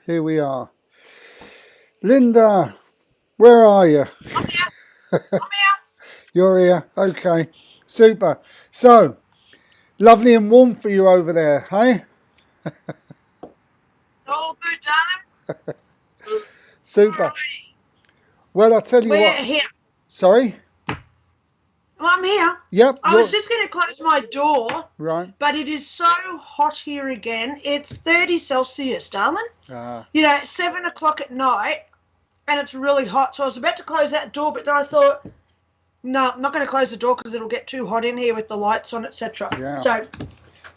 Here we are. Linda, where are you? I'm here. I'm here. You're here. Okay. Super. So, lovely and warm for you over there, hey? All good, darling. Super. Alrighty. Well, I'll tell you We're what. here. Sorry? Well, I'm here. Yep, I was you're just going to close my door, right. but it is so hot here again. It's 30 Celsius, darling. Ah, 7 o'clock at night, and it's really hot. So I was about to close that door, but then I thought, no, I'm not going to close the door because it'll get too hot in here with the lights on, etc. yeah. So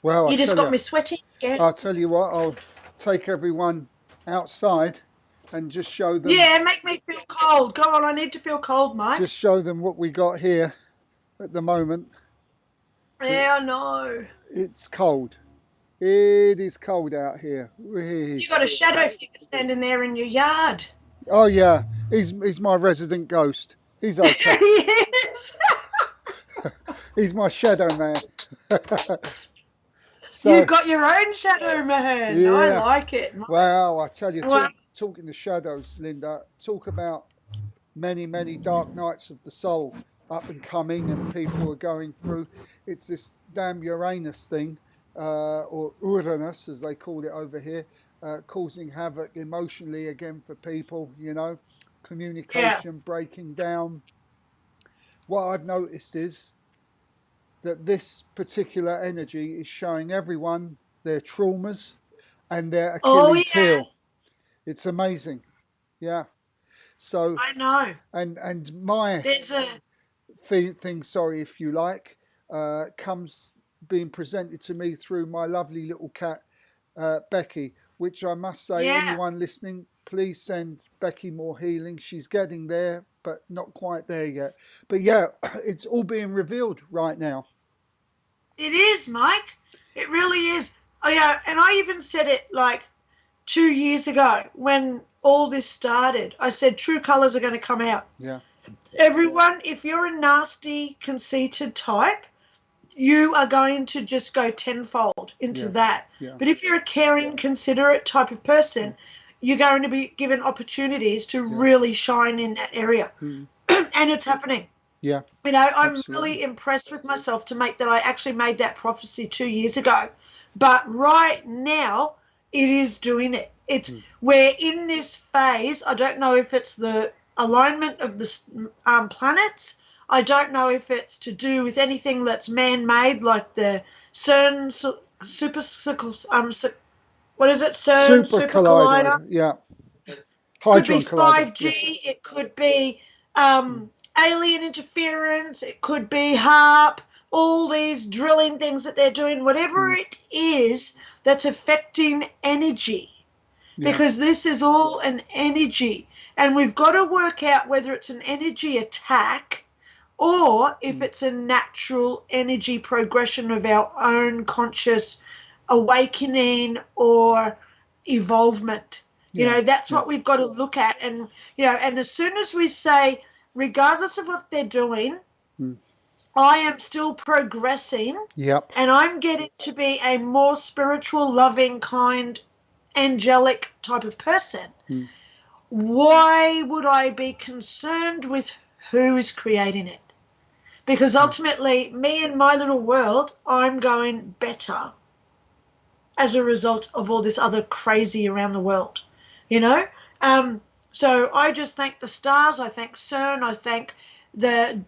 Well, you just got me sweating again. I'll tell you what, I'll take everyone outside and just show them. Yeah, make me feel cold. Go on, I need to feel cold, mate. Just show them what we got here at the moment. Yeah, I know. It's cold. It is cold out here. You got a shadow figure standing there in your yard. Oh yeah, he's my resident ghost. He's okay. Yes. He's my shadow man. So, You got your own shadow man. Yeah. I like it. Wow, I tell you, Well- talking to shadows, Linda, talk about many, many dark nights of the soul up and coming, and people are going through. It's this damn Uranus thing, or Uranus as they call it over here, causing havoc emotionally again for people. Communication breaking down. What I've noticed is that this particular energy is showing everyone their traumas and their Achilles heel. It's amazing. Yeah. So I know. and my There's a thing, sorry if you like, comes being presented to me through my lovely little cat, Becky, which I must say, anyone listening, please send Becky more healing. She's getting there, but not quite there yet. But yeah, it's all being revealed right now. It is, Mike. It really is. Oh yeah, and I even said it like 2 years ago when all this started. I said true colours are going to come out. Yeah. Everyone, if you're a nasty, conceited type, you are going to just go tenfold into that. Yeah. But if you're a caring, considerate type of person, you're going to be given opportunities to really shine in that area. And it's happening. Yeah. I'm absolutely. really impressed with myself to make that. I actually made that prophecy 2 years ago. But right now, it is doing it. It's we're in this phase. I don't know if it's the alignment of the planets. I don't know if it's to do with anything that's man-made, like the CERN super collider. Yeah. Could be Hadron collider. 5G. Yeah. It could be alien interference. It could be HARP. All these drilling things that they're doing, whatever it is that's affecting energy, because this is all an energy, and we've got to work out whether it's an energy attack or if it's a natural energy progression of our own conscious awakening or evolvement. That's what we've got to look at. And, and as soon as we say, regardless of what they're doing, I am still progressing. Yep. And I'm getting to be a more spiritual, loving, kind, angelic type of person. Why would I be concerned with who is creating it? Because ultimately, me and my little world, I'm going better as a result of all this other crazy around the world, So I just thank the stars. I thank CERN. I thank the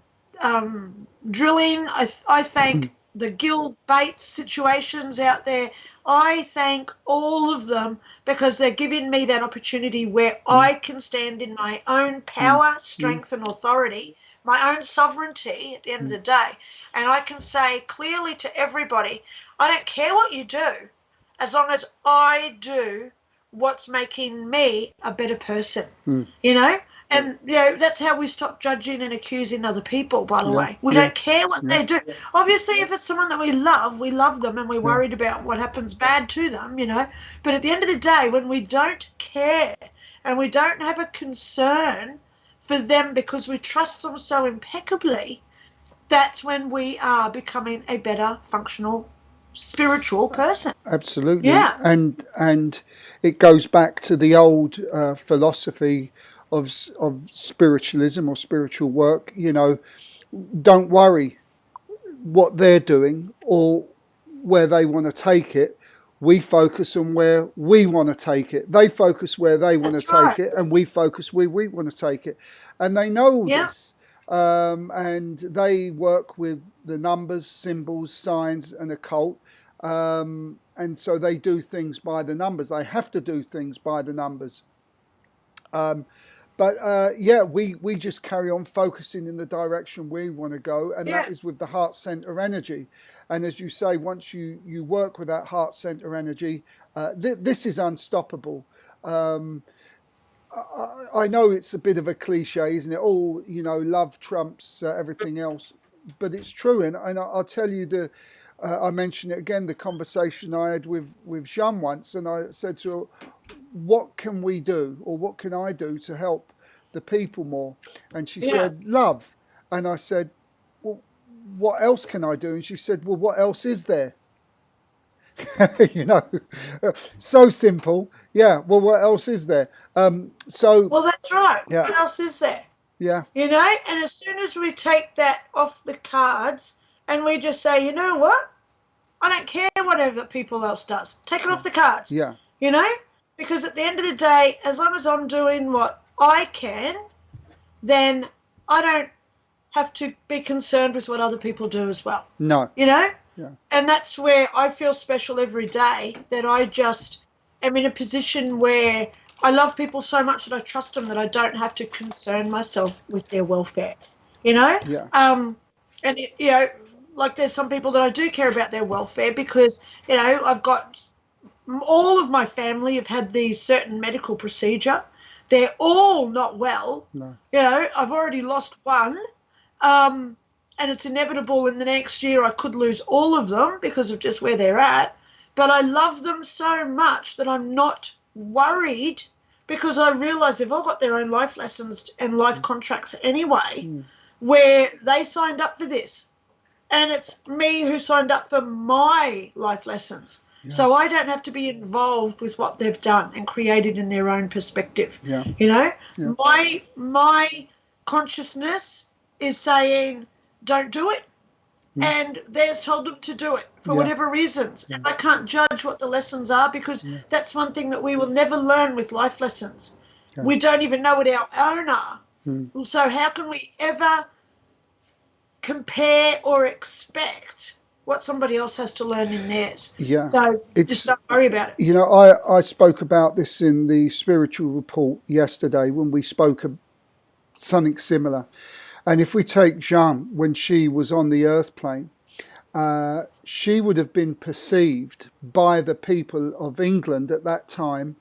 drilling. I thank the Gil Bates situations out there. I thank all of them because they're giving me that opportunity where I can stand in my own power, strength, and authority, my own sovereignty at the end of the day. And I can say clearly to everybody, I don't care what you do, as long as I do what's making me a better person, And, that's how we stop judging and accusing other people, by the way. We don't care what they do. Obviously, if it's someone that we love them and we're worried about what happens bad to them, But at the end of the day, when we don't care and we don't have a concern for them because we trust them so impeccably, that's when we are becoming a better functional spiritual person. Absolutely. Yeah. And it goes back to the old philosophy of spiritualism or spiritual work. You know, don't worry what they're doing or where they want to take it. We focus on where we want to take it. They focus where they want to take it, and we focus where we want to take it. And they know all this. And they work with the numbers, symbols, signs, and occult. And so they do things by the numbers. They have to do things by the numbers. But we just carry on focusing in the direction we want to go, and that is with the heart center energy. And as you say, once you work with that heart center energy, this is unstoppable. I know it's a bit of a cliche, isn't it? All, love trumps everything else, but it's true. And I'll tell you I mentioned it again, the conversation I had with Jean once, and I said to her, what can we do, or what can I do to help the people more? And she said, love. And I said, well, what else can I do? And she said, well, what else is there? So simple. Yeah, well, what else is there? Well, that's right. Yeah. What else is there? Yeah. And as soon as we take that off the cards and we just say, you know what? I don't care whatever people else does. Take it off the cards. Yeah. Because at the end of the day, as long as I'm doing what I can, then I don't have to be concerned with what other people do as well. No. Yeah. And that's where I feel special every day, that I just am in a position where I love people so much that I trust them, that I don't have to concern myself with their welfare, Yeah. And, like there's some people that I do care about their welfare because, I've got all of my family have had the certain medical procedure. They're all not well. No. I've already lost one. And it's inevitable in the next year I could lose all of them because of just where they're at. But I love them so much that I'm not worried, because I realise they've all got their own life lessons and life contracts anyway, where they signed up for this. And it's me who signed up for my life lessons. Yeah. So I don't have to be involved with what they've done and created in their own perspective. Yeah. Yeah. My consciousness is saying, don't do it. And theirs told them to do it for whatever reasons. And I can't judge what the lessons are, because that's one thing that we will never learn with life lessons. Okay. We don't even know what our own are. So how can we ever compare or expect what somebody else has to learn in theirs? Yeah. So just don't worry about it. I spoke about this in the spiritual report yesterday when we spoke of something similar. And if we take Jeanne, when she was on the earth plane, she would have been perceived by the people of England at that time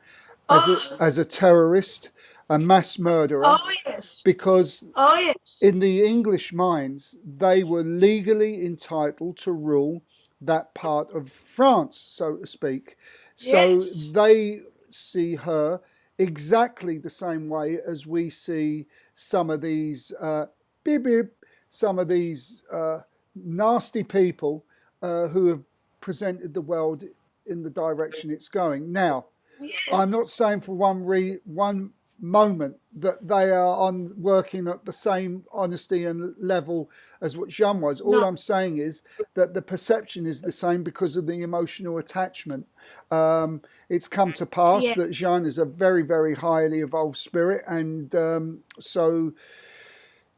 as a terrorist, a mass murderer. Oh, yes. Because in the English minds, they were legally entitled to rule that part of France, so to speak. So they see her exactly the same way as we see some of these some of these nasty people who have presented the world in the direction it's going. Now, I'm not saying for one moment that they are working at the same honesty and level as what Jeanne was. All I'm saying is that the perception is the same because of the emotional attachment. It's come to pass that Jeanne is a very, very highly evolved spirit, and so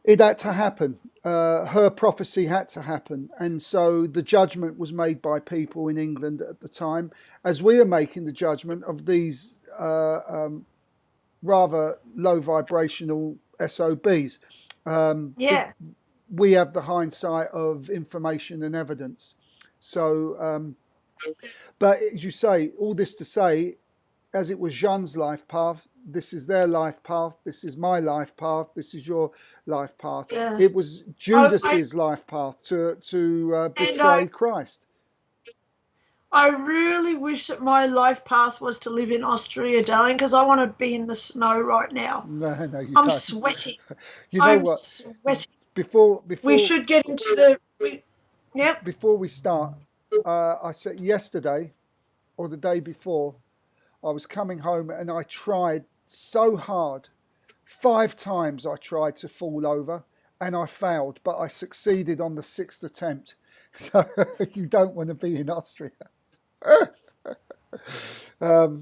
it had to happen. Her prophecy had to happen. And so the judgment was made by people in England at the time, as we are making the judgment of these rather low vibrational SOBs. We have the hindsight of information and evidence. So, but as you say, all this to say, as it was Jeanne's life path, this is their life path, this is my life path, this is your life path. It was Judas's life path to betray Christ. I really wish that my life path was to live in Austria, darling, because I want to be in the snow right now. No, you I'm don't. sweating. I'm sweating. Before we should get into the... Before we start, I said yesterday or the day before, I was coming home and I tried so hard. 5 times I tried to fall over and I failed, but I succeeded on the 6th attempt. So you don't want to be in Austria.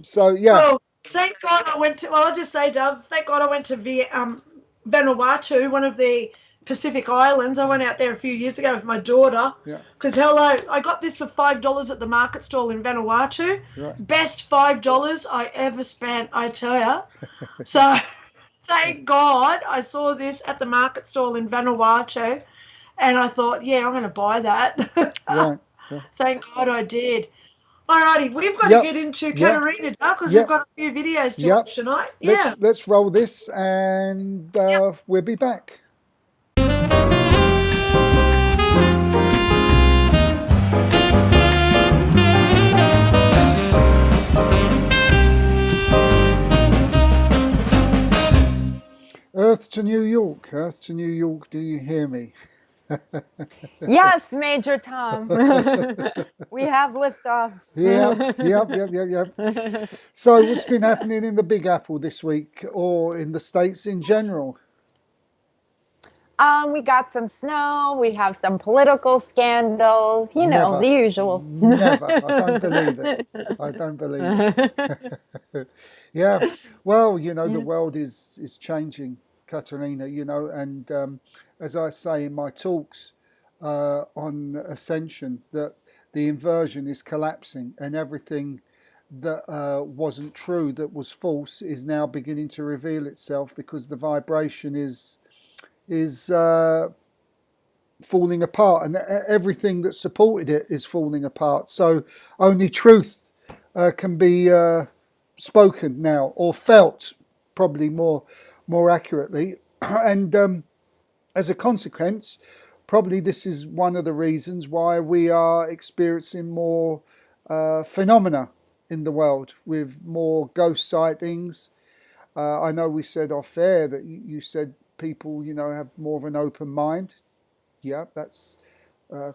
So yeah, Well, thank God I went to. Well, I'll just say, Dove. Thank God I went to Vanuatu, one of the Pacific Islands. I went out there a few years ago with my daughter. yeah, Because hello, I got this for $5 at the market stall in Vanuatu. right. Best $5 I ever spent, I tell you. So thank God I saw this at the market stall in Vanuatu, and I thought, yeah, I'm going to buy that. Right. Yeah. Thank God I did. Alrighty, we've got Yep. to get into Yep. Katarina now because Yep. we've got a few videos to Yep. watch tonight. Yeah. Let's roll this and we'll be back. Earth to New York, Earth to New York, do you hear me? Yes, Major Tom. We have liftoff. Yep. So what's been happening in the Big Apple this week or in the States in general? We got some snow. We have some political scandals. You know, Never. the usual. Never. I don't believe it. I don't believe it. Yeah. Well, you know, the world is changing, Katerina, you know, and as I say in my talks on Ascension, that the inversion is collapsing and everything that wasn't true, that was false, is now beginning to reveal itself because the vibration is falling apart, and everything that supported it is falling apart. So only truth can be spoken now, or felt, probably more accurately. And as a consequence, probably this is one of the reasons why we are experiencing more phenomena in the world, with more ghost sightings. I know we said off air that you said people, you know, have more of an open mind. Yeah, that's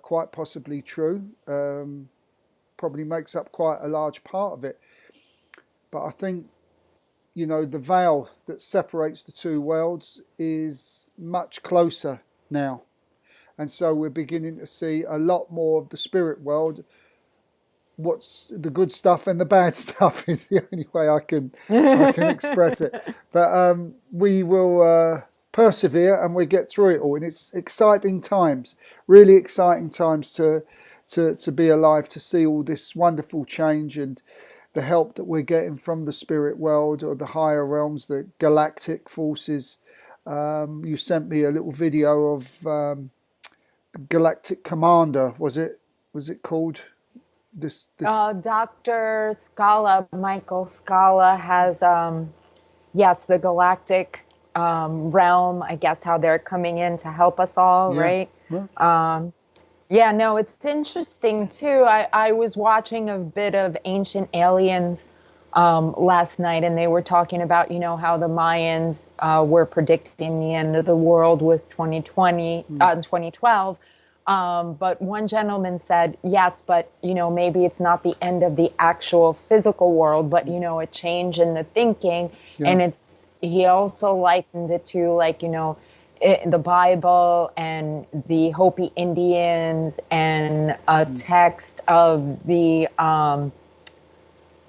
quite possibly true. Probably makes up quite a large part of it. But I think, you know, the veil that separates the two worlds is much closer now. And so we're beginning to see a lot more of the spirit world. What's the good stuff and the bad stuff is the only way I can express it. But we will persevere and we get through it all. And it's exciting times, really exciting times to be alive, to see all this wonderful change and the help that we're getting from the spirit world or the higher realms, the galactic forces. You sent me a little video of Galactic Commander, was it called? This Dr. Scala, Michael Scala has, yes, the galactic realm, I guess, how they're coming in to help us all, right? Yeah, no, it's interesting too. I was watching a bit of Ancient Aliens last night, and they were talking about, you know, how the Mayans were predicting the end of the world with 2012. But one gentleman said, yes, but, you know, maybe it's not the end of the actual physical world, but, you know, a change in the thinking. Yeah. And he also likened it to, like, you know, the Bible and the Hopi Indians and a text of the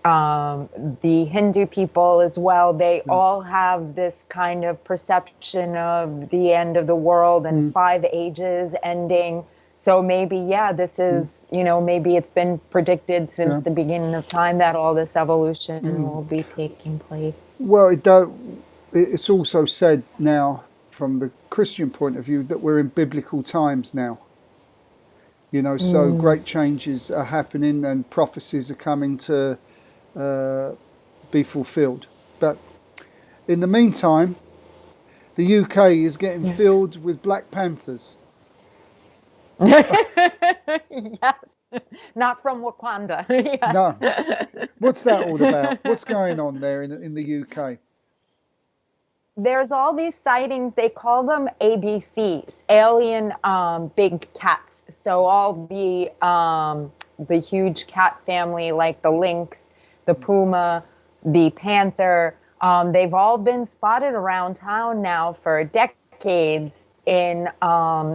Hindu people as well. They all have this kind of perception of the end of the world and 5 ages ending. So maybe, yeah, this is, you know, maybe it's been predicted since the beginning of time that all this evolution will be taking place. Well, it's also said now from the Christian point of view that we're in biblical times now. You know, so great changes are happening and prophecies are coming to be fulfilled. But in the meantime, the UK is getting filled with Black Panthers. Yes, not from Wakanda. Yes. No. What's that all about? What's going on there in the UK? There's all these sightings. They call them ABCs, alien big cats. So all the the huge cat family, like the lynx, the puma, the panther. They've all been spotted around town now for decades. In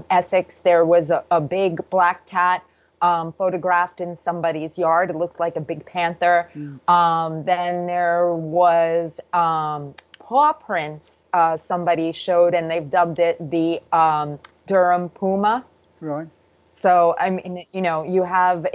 Essex, there was a big black cat photographed in somebody's yard. It looks like a big panther. Then there was paw prints somebody showed, and they've dubbed it the Durham puma. Right. So, I mean, you know,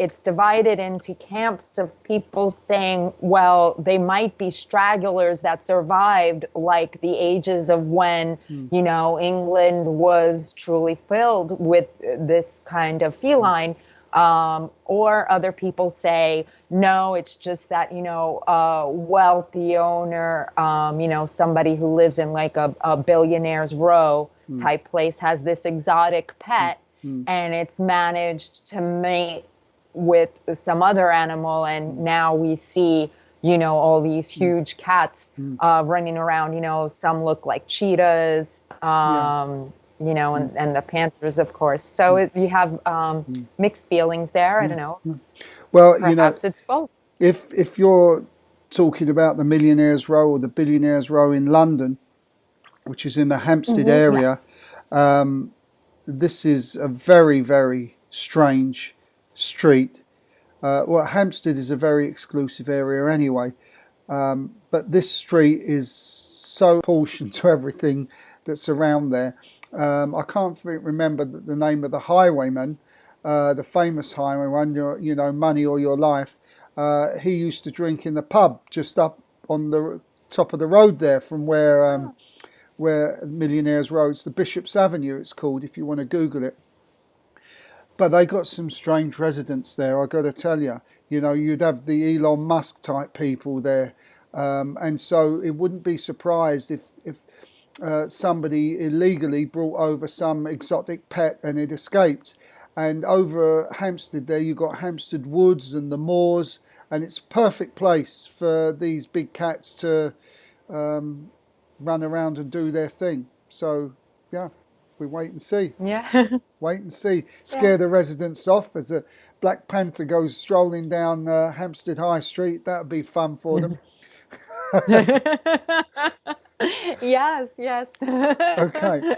it's divided into camps of people saying, well, they might be stragglers that survived like the ages of when, you know, England was truly filled with this kind of feline. Or other people say, no, it's just that, you know, a wealthy owner, you know, somebody who lives in like a billionaire's row type place has this exotic pet. And it's managed to mate with some other animal, and now we see, you know, all these huge cats running around. You know, some look like cheetahs, you know, and the panthers, of course. So you have mixed feelings there. I don't know. Well, perhaps it's both. If you're talking about the Millionaires' Row or the Billionaires' Row in London, which is in the Hampstead area. Yes. This is a very, very strange street. Well, Hampstead is a very exclusive area anyway. But this street is so portioned to everything that's around there. I can't remember the name of the highwayman, the famous highwayman, you know, Money or Your Life. He used to drink in the pub just up on the top of the road there from where Millionaires Row, it's the Bishop's Avenue it's called, if you want to Google it. But they got some strange residents there, I got to tell you. You know, you'd have the Elon Musk type people there. And so it wouldn't be surprised if somebody illegally brought over some exotic pet and it escaped. And over Hampstead there, you got Hampstead Woods and the moors, and it's a perfect place for these big cats to run around and do their thing. So, yeah, we wait and see. Yeah. Wait and see. Scare the residents off as a Black Panther goes strolling down Hampstead High Street. That would be fun for them. Yes. Okay.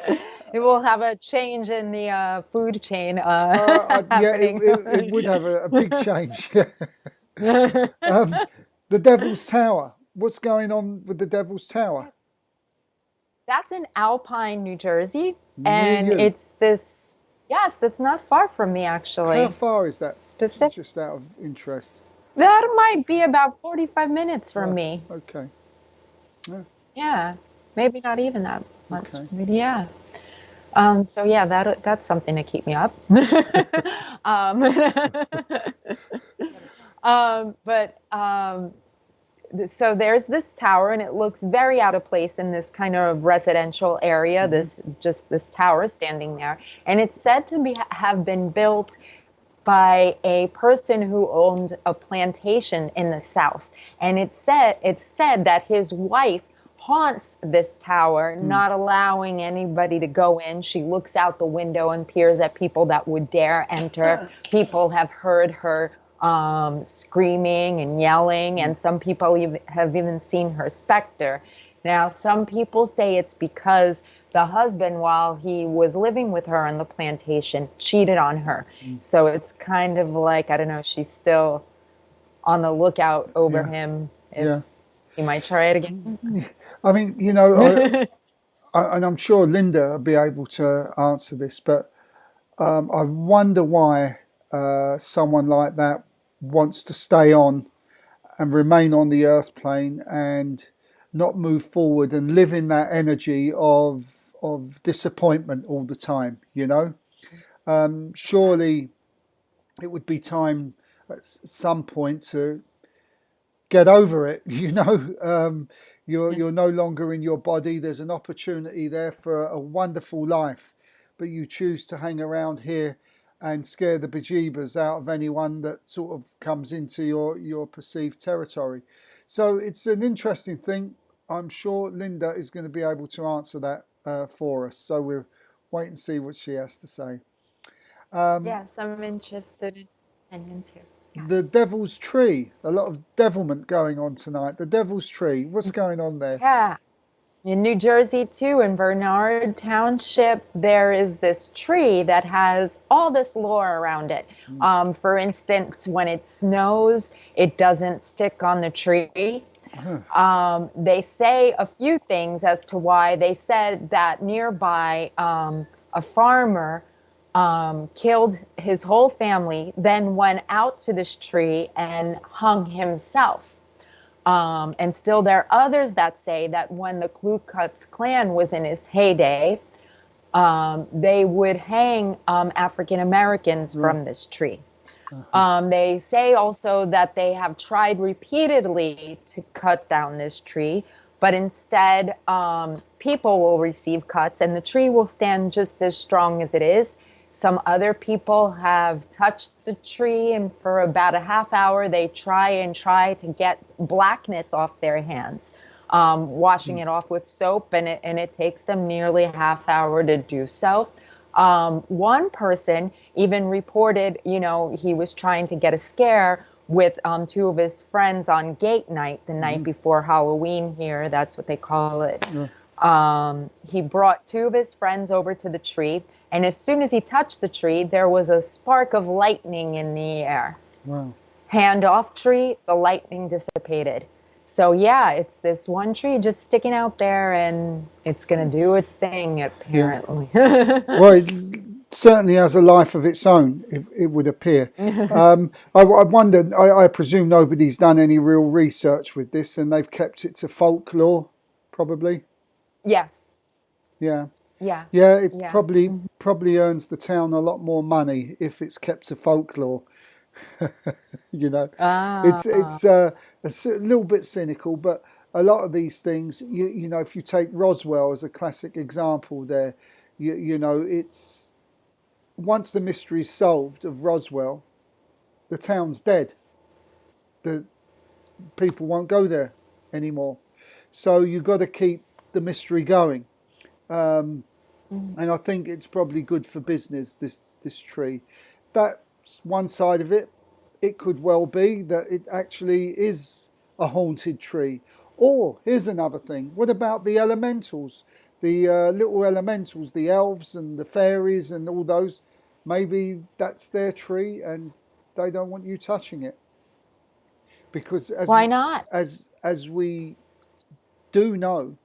It will have a change in the food chain Yeah, happening. it would have a big change. The Devil's Tower. What's going on with the Devil's Tower? That's in Alpine, New Jersey. Near And you. it's this, yes, that's not far from me, actually. How far is that? Specific. Just out of interest. That might be about 45 minutes from Oh, me. Okay. Yeah, maybe not even that much. Okay. Maybe, yeah. So yeah, that's something to keep me up. So there's this tower, and it looks very out of place in this kind of residential area. This tower standing there, and it's said to have been built by a person who owned a plantation in the South, and it's said that his wife haunts this tower, not allowing anybody to go in. She looks out the window and peers at people that would dare enter. People have heard her screaming and yelling, and some people have even seen her specter. Now, some people say it's because the husband, while he was living with her on the plantation, cheated on her. So it's kind of like, I don't know, she's still on the lookout over him. He might try it again. I mean, you know, and I'm sure Linda will be able to answer this, but I wonder why someone like that wants to stay on and remain on the earth plane and not move forward and live in that energy of disappointment all the time, you know. Surely it would be time at some point to get over it, you know. You're no longer in your body. There's an opportunity there for a wonderful life, but you choose to hang around here and scare the bejeebers out of anyone that sort of comes into your perceived territory. So it's an interesting thing. I'm sure Linda is going to be able to answer that for us. So we'll wait and see what she has to say. Yes, I'm interested in opinion too. the Devil's Tree. A lot of devilment going on tonight. The Devil's Tree. What's going on there? Yeah. In New Jersey, too, in Bernard Township, there is this tree that has all this lore around it. For instance, when it snows, it doesn't stick on the tree. They say a few things as to why. They said that nearby, a farmer killed his whole family, then went out to this tree and hung himself. And still there are others that say that when the Ku Klux Klan was in its heyday, they would hang African Americans from this tree. They say also that they have tried repeatedly to cut down this tree, but instead people will receive cuts and the tree will stand just as strong as it is. Some other people have touched the tree, and for about a half hour, they try to get blackness off their hands, washing it off with soap, and it takes them nearly a half hour to do so. One person even reported, he was trying to get a scare with two of his friends on gate night, the night before Halloween here. That's what they call it. He brought two of his friends over to the tree. And as soon as he touched the tree, there was a spark of lightning in the air. Wow. Hand off tree, the lightning dissipated. So yeah, it's this one tree just sticking out there, and it's going to do its thing, apparently. Yeah. Well, it certainly has a life of its own, it would appear. I wonder, I presume nobody's done any real research with this, and they've kept it to folklore, probably? Yes. Yeah. Yeah. Yeah, it probably earns the town a lot more money if it's kept to folklore. It's a little bit cynical, but a lot of these things, if you take Roswell as a classic example there, it's once the mystery's solved of Roswell, the town's dead. The people won't go there anymore. So you've got to keep the mystery going. And I think it's probably good for business, this tree. That's one side of it. It could well be that it actually is a haunted tree. Or, here's another thing. What about the elementals? The little elementals, the elves and the fairies and all those. Maybe that's their tree and they don't want you touching it. Because why not? As we do know,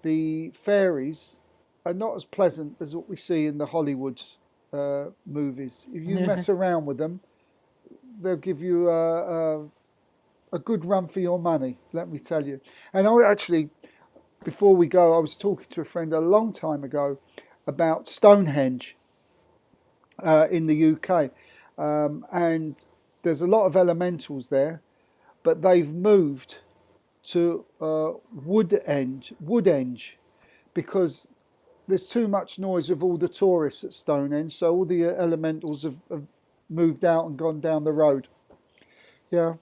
the fairies are not as pleasant as what we see in the Hollywood movies. If you mess around with them, they'll give you a good run for your money, let me tell you. And before we go, I was talking to a friend a long time ago about Stonehenge in the UK. And there's a lot of elementals there, but they've moved to Woodenge, because there's too much noise with all the tourists at Stonehenge, so all the elementals have moved out and gone down the road. Yeah.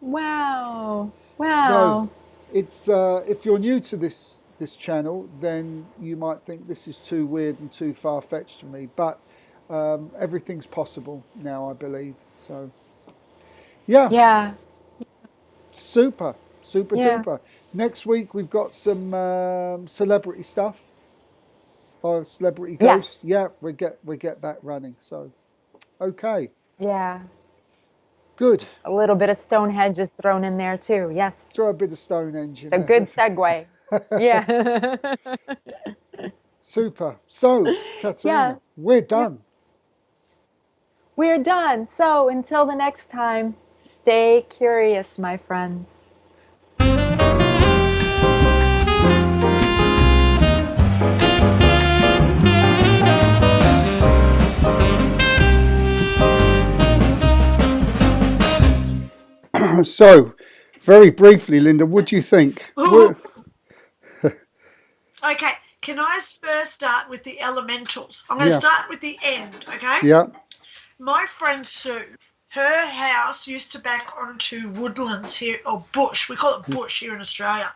Wow. So it's if you're new to this channel, then you might think this is too weird and too far-fetched for me, but everything's possible now, I believe. So yeah. Super duper. Next week we've got some celebrity stuff, or celebrity ghosts. Yeah, we get that running. So okay. Yeah. Good. A little bit of Stonehenge is thrown in there too. Yes. Throw a bit of Stonehenge in It's a there. good segue. Yeah. Super. So, Katharina, we're done. We're done. So until the next time, stay curious, my friends. So, very briefly, Linda, what do you think? Okay, can I first start with the elementals? I'm going to start with the end, okay? Yeah. My friend Sue, her house used to back onto woodlands here, or bush. We call it bush here in Australia.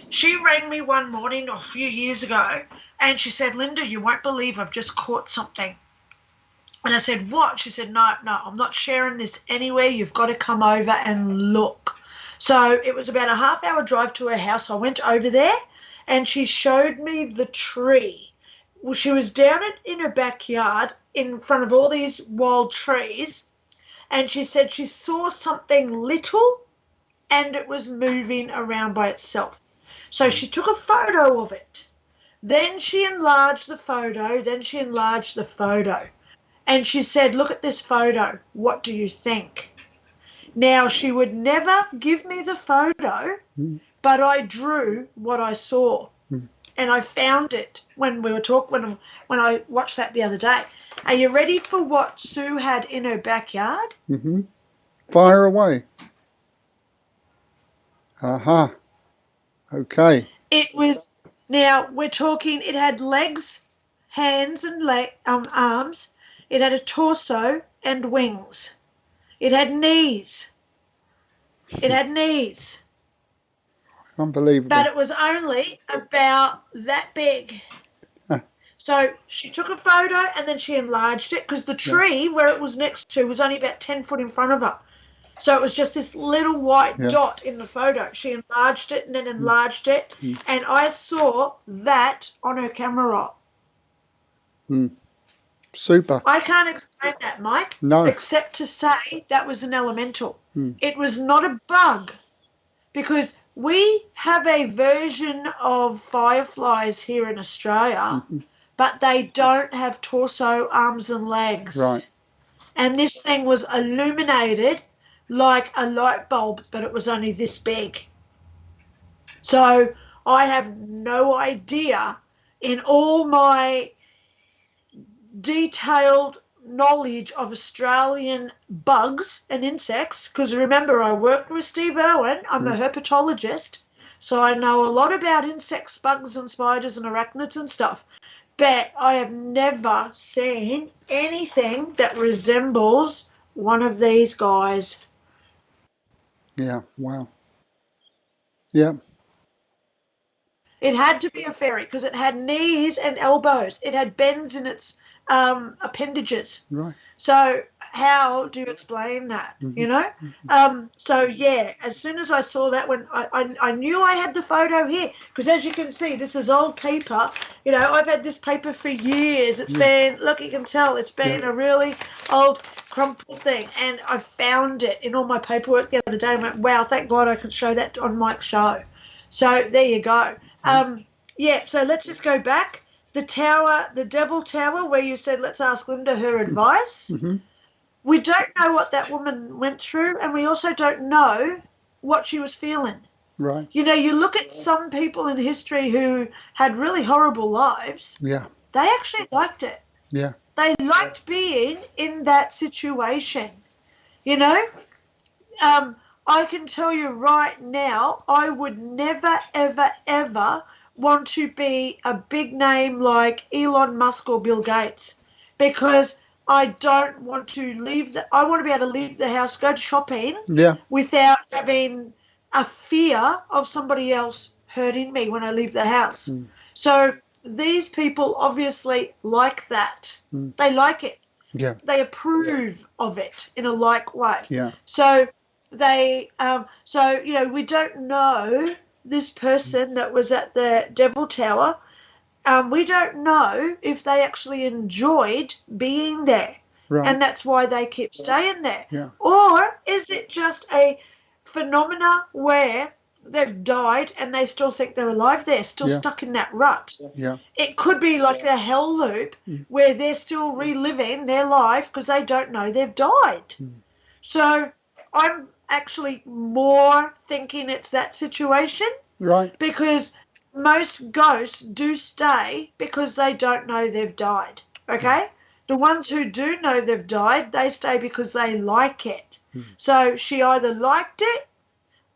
She rang me one morning a few years ago, and she said, Linda, you won't believe I've just caught something. And I said, what? She said, no, I'm not sharing this anywhere. You've got to come over and look. So it was about a half-hour drive to her house. I went over there, and she showed me the tree. Well, she was down in her backyard in front of all these wild trees, and she said she saw something little, and it was moving around by itself. So she took a photo of it. Then she enlarged the photo. And she said, look at this photo. What do you think? Now, she would never give me the photo, but I drew what I saw. And I found it when we were talking, when I watched that the other day. Are you ready for what Sue had in her backyard? Mm-hmm. Fire away. Aha. Okay. It was, now we're talking, it had legs, hands and arms. It had a torso and wings. It had knees. Unbelievable. But it was only about that big. So she took a photo and then she enlarged it because the tree where it was next to was only about 10 foot in front of her. So it was just this little white dot in the photo. She enlarged it and then enlarged it. And I saw that on her camera roll. Super. I can't explain that, Mike. No. Except to say that was an elemental. It was not a bug, because we have a version of fireflies here in Australia, but they don't have torso, arms and legs. Right. And this thing was illuminated like a light bulb, but it was only this big. So I have no idea, in all my detailed knowledge of Australian bugs and insects, because remember, I worked with Steve Irwin. I'm a herpetologist, so I know a lot about insects, bugs and spiders and arachnids and stuff, but I have never seen anything that resembles one of these guys. Yeah, wow. Yeah. It had to be a fairy because it had knees and elbows. It had bends in its appendages. Right. So how do you explain that, you know? So, yeah, as soon as I saw that, when I knew I had the photo here, because as you can see, this is old paper. You know, I've had this paper for years. It's been, look, you can tell, it's been a really old crumpled thing. And I found it in all my paperwork the other day and went, wow, thank God I could show that on Mike's show. So there you go. Yeah, so let's just go back. The tower, the Devil Tower, where you said, let's ask Linda her advice. We don't know what that woman went through, and we also don't know what she was feeling. Right. You know, you look at some people in history who had really horrible lives. Yeah. They actually liked it. Yeah. They liked being in that situation. You know, I can tell you right now, I would never, ever, ever want to be a big name like Elon Musk or Bill Gates, because I don't want to leave I want to be able to leave the house, go to shopping without having a fear of somebody else hurting me when I leave the house. So these people obviously like that. They like it. Yeah. They approve of it in a like way. Yeah. So they, so, you know, we don't know this person that was at the Devil Tower. We don't know if they actually enjoyed being there. Right. And that's why they keep staying there. Yeah. Or is it just a phenomena where they've died and they still think they're alive there, still stuck in that rut? Yeah. It could be like a hell loop where they're still reliving their life because they don't know they've died. So I'm actually more thinking it's that situation. Right. Because most ghosts do stay because they don't know they've died. Okay? The ones who do know they've died, they stay because they like it. So she either liked it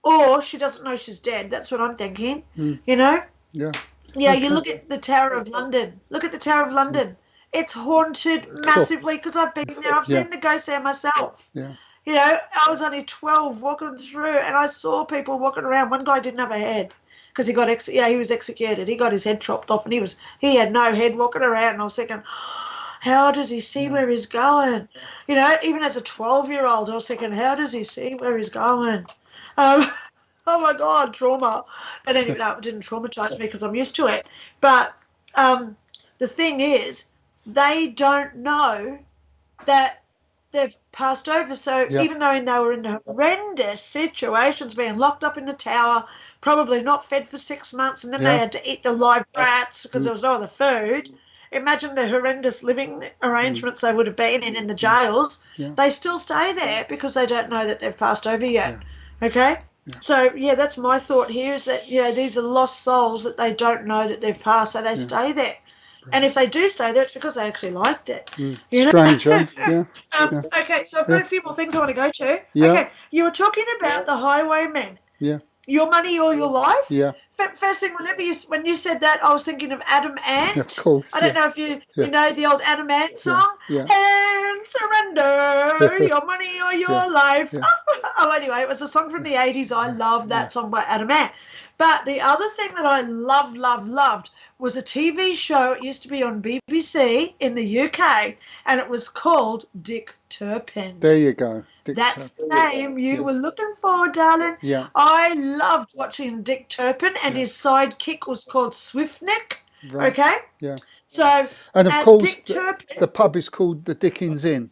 or she doesn't know she's dead. That's what I'm thinking. You know? Yeah. Yeah, you look at the Tower of London. Look at the Tower of London. It's haunted massively because I've been there. I've seen the ghosts there myself. Yeah. You know, I was only 12 walking through and I saw people walking around. One guy didn't have a head because he got he was executed. He got his head chopped off and he had no head walking around. And I was thinking, how does he see where he's going? You know, even as a 12-year-old, I was thinking, how does he see where he's going? Oh my God, trauma. But anyway, no, it didn't traumatize me because I'm used to it. But the thing is, they don't know that they've passed over. So even though they were in horrendous situations, being locked up in the tower, probably not fed for 6 months, and then they had to eat the live rats because there was no other food. Imagine the horrendous living arrangements they would have been in the jails. They still stay there because they don't know that they've passed over yet. Okay? So, that's my thought here is that, these are lost souls that they don't know that they've passed, so they stay there. And if they do stay there, it's because they actually liked it. You know? Strange, eh? Okay, so I've got a few more things I want to go to. Yeah. Okay, you were talking about the highwaymen. Yeah. Your money or your life? Yeah. First thing, when you said that, I was thinking of Adam Ant. Of course. I don't know if you know the old Adam Ant song. And surrender your money or your life. Oh, anyway, it was a song from the 80s. I love that song by Adam Ant. But the other thing that I loved was a TV show. It used to be on BBC in the UK, and it was called Dick Turpin. There you go. That's the name you were looking for, darling. Yeah. I loved watching Dick Turpin, and his sidekick was called Swiftnick. Right. Okay? Yeah. So, and of course, Dick Turpin, the pub is called the Dickens Inn.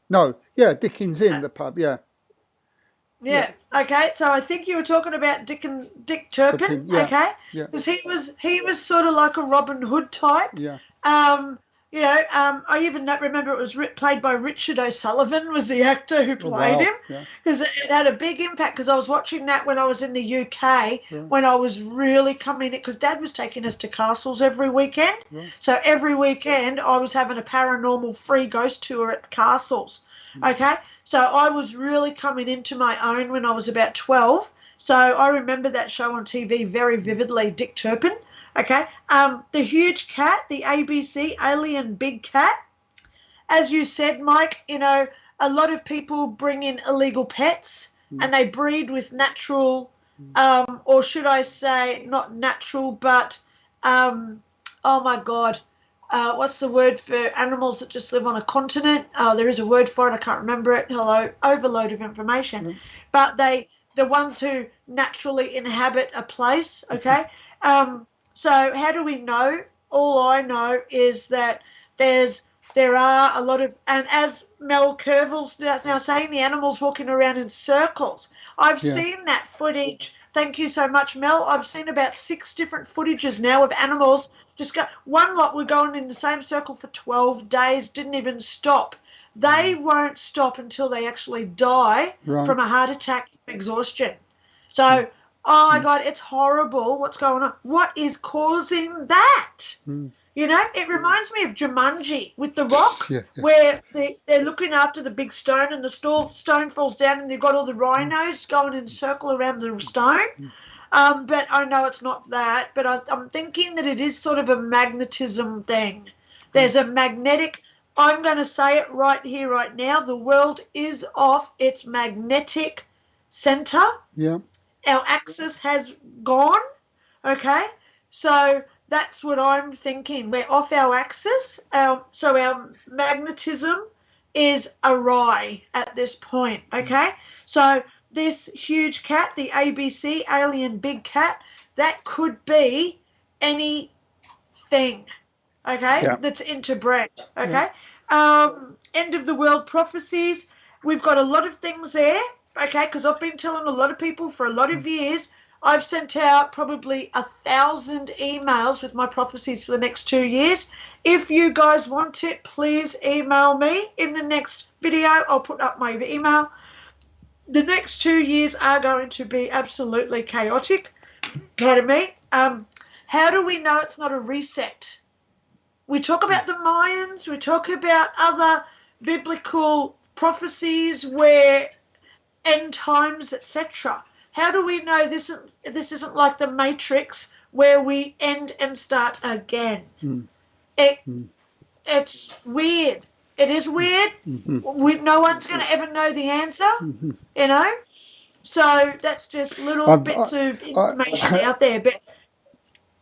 No, Dickens Inn, the pub, Yeah. Okay. So I think you were talking about Dick Turpin. Okay. Yeah. Because he was sort of like a Robin Hood type. Yeah. I even remember it was played by Richard O'Sullivan was the actor who played him, because it had a big impact. Because I was watching that when I was in the UK, when I was really coming in, because Dad was taking us to castles every weekend. So every weekend I was having a paranormal free ghost tour at castles. Okay, so I was really coming into my own when I was about 12. So I remember that show on TV very vividly, Dick Turpin. Okay, the huge cat, the ABC alien big cat. As you said, Mike, a lot of people bring in illegal pets and they breed with natural, or should I say not natural, but, oh my God, what's the word for animals that just live on a continent? There is a word for it. I can't remember it. Hello, overload of information. But the ones who naturally inhabit a place, okay? So how do we know? All I know is that there are a lot of, and as Mel Kervil's now saying, the animals walking around in circles. I've seen that footage. Thank you so much, Mel. I've seen about 6 different footages now of animals just go. One lot were going in the same circle for 12 days, didn't even stop. They won't stop until they actually die from a heart attack, exhaustion. So, oh my God, it's horrible. What's going on? What is causing that? It reminds me of Jumanji with the rock, where they're looking after the big stone and the stone falls down and they've got all the rhinos going in a circle around the stone. But I know it's not that. But I'm thinking that it is sort of a magnetism thing. There's a magnetic, I'm going to say it right here, right now. The world is off its magnetic center. Yeah. Our axis has gone. Okay. So that's what I'm thinking. We're off our axis. So our magnetism is awry at this point. Okay. So this huge cat, the ABC alien big cat, that could be anything. Okay. That's interbred. Okay. End of the world prophecies. We've got a lot of things there. Okay. Because I've been telling a lot of people for a lot of years. I've sent out probably 1,000 emails with my prophecies for the next 2 years. If you guys want it, please email me. In the next video, I'll put up my email. The next 2 years are going to be absolutely chaotic. Pardon me. How do we know it's not a reset? We talk about the Mayans. We talk about other biblical prophecies where end times, etc. How do we know this isn't like the Matrix where we end and start again? It's weird. It is weird. No one's going to ever know the answer, you know? So that's just little bits of information out there. But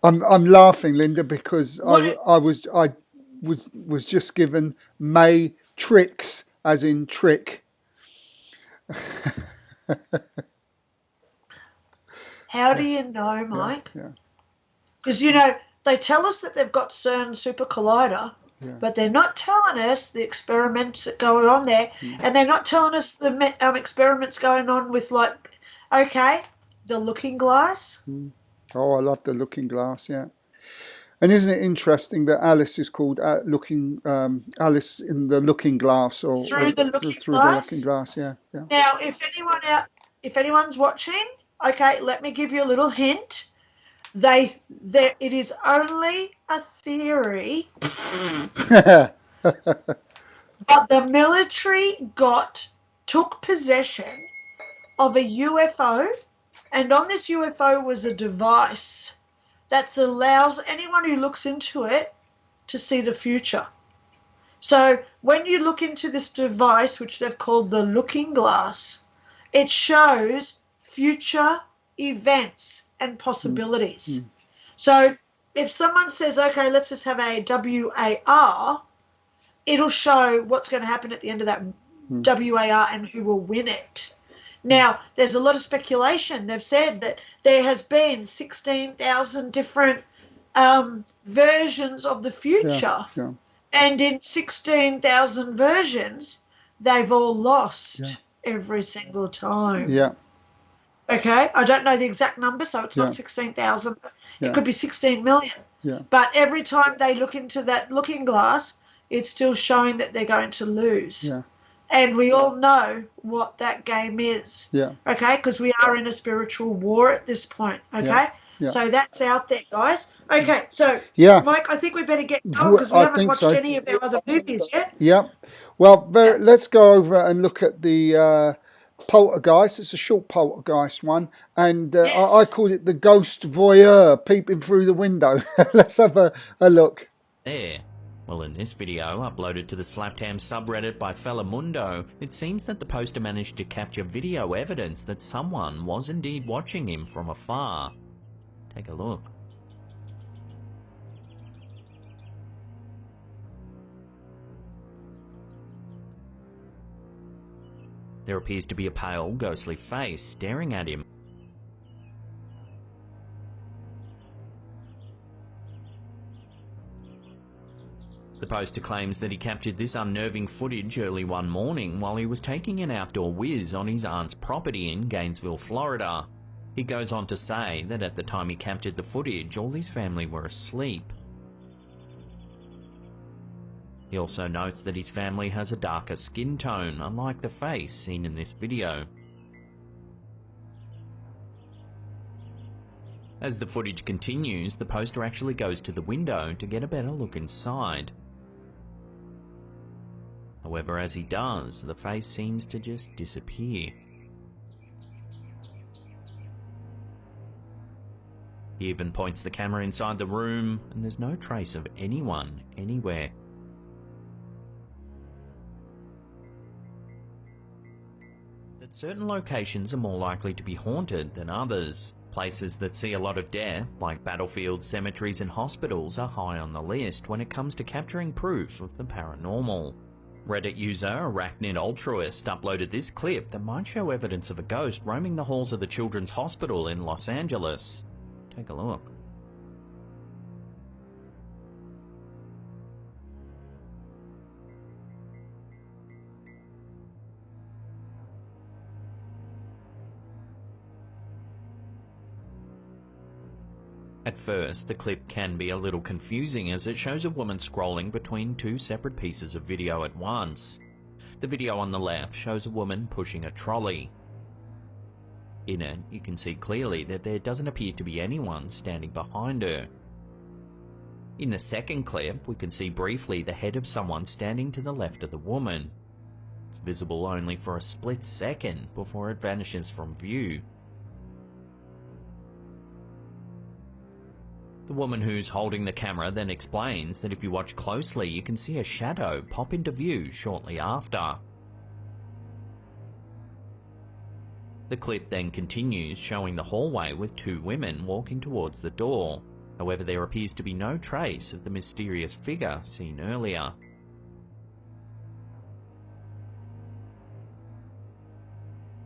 I'm laughing, Linda, because I was just given May tricks, as in trick. How do you know, Mike? Yeah. Because, they tell us that they've got CERN Super Collider, but they're not telling us the experiments that go on there, and they're not telling us the experiments going on with, the looking glass. Oh, I love the looking glass, yeah. And isn't it interesting that Alice is called Alice in the Looking Glass, or Through the Looking Glass? Yeah. Now, if anyone's watching, let me give you a little hint. It is only a theory, but the military took possession of a UFO, and on this UFO was a device that allows anyone who looks into it to see the future. So when you look into this device, which they've called the Looking Glass, it shows future events and possibilities. So if someone says, okay, let's just have a WAR, it'll show what's going to happen at the end of that WAR and who will win it. Now, there's a lot of speculation. They've said that there has been 16,000 different versions of the future. Yeah. And in 16,000 versions, they've all lost every single time. Yeah. Okay? I don't know the exact number, so it's not 16,000. It could be 16 million. Yeah. But every time they look into that looking glass, it's still showing that they're going to lose. Yeah. And we all know what that game is. Yeah. Okay? Because we are in a spiritual war at this point. Okay? Yeah. So that's out there, guys. Okay, so, Mike, I think we better get going because we haven't watched any of our other movies yet. Yeah. Well, let's go over and look at the Poltergeist. It's a short Poltergeist one. And I called it the Ghost Voyeur, peeping through the window. Let's have a look. There. Well, in this video, uploaded to the Slaptam subreddit by Fellamundo, it seems that the poster managed to capture video evidence that someone was indeed watching him from afar. Take a look. There appears to be a pale, ghostly face staring at him. The poster claims that he captured this unnerving footage early one morning while he was taking an outdoor whiz on his aunt's property in Gainesville, Florida. He goes on to say that at the time he captured the footage, all his family were asleep. He also notes that his family has a darker skin tone, unlike the face seen in this video. As the footage continues, the poster actually goes to the window to get a better look inside. However, as he does, the face seems to just disappear. He even points the camera inside the room, and there's no trace of anyone anywhere. That certain locations are more likely to be haunted than others. Places that see a lot of death, like battlefields, cemeteries and hospitals, are high on the list when it comes to capturing proof of the paranormal. Reddit user Arachnid Altruist uploaded this clip that might show evidence of a ghost roaming the halls of the Children's Hospital in Los Angeles. Take a look. At first, the clip can be a little confusing as it shows a woman scrolling between two separate pieces of video at once. The video on the left shows a woman pushing a trolley. In it, you can see clearly that there doesn't appear to be anyone standing behind her. In the second clip, we can see briefly the head of someone standing to the left of the woman. It's visible only for a split second before it vanishes from view. The woman who's holding the camera then explains that if you watch closely, you can see a shadow pop into view shortly after. The clip then continues, showing the hallway with two women walking towards the door. However, there appears to be no trace of the mysterious figure seen earlier.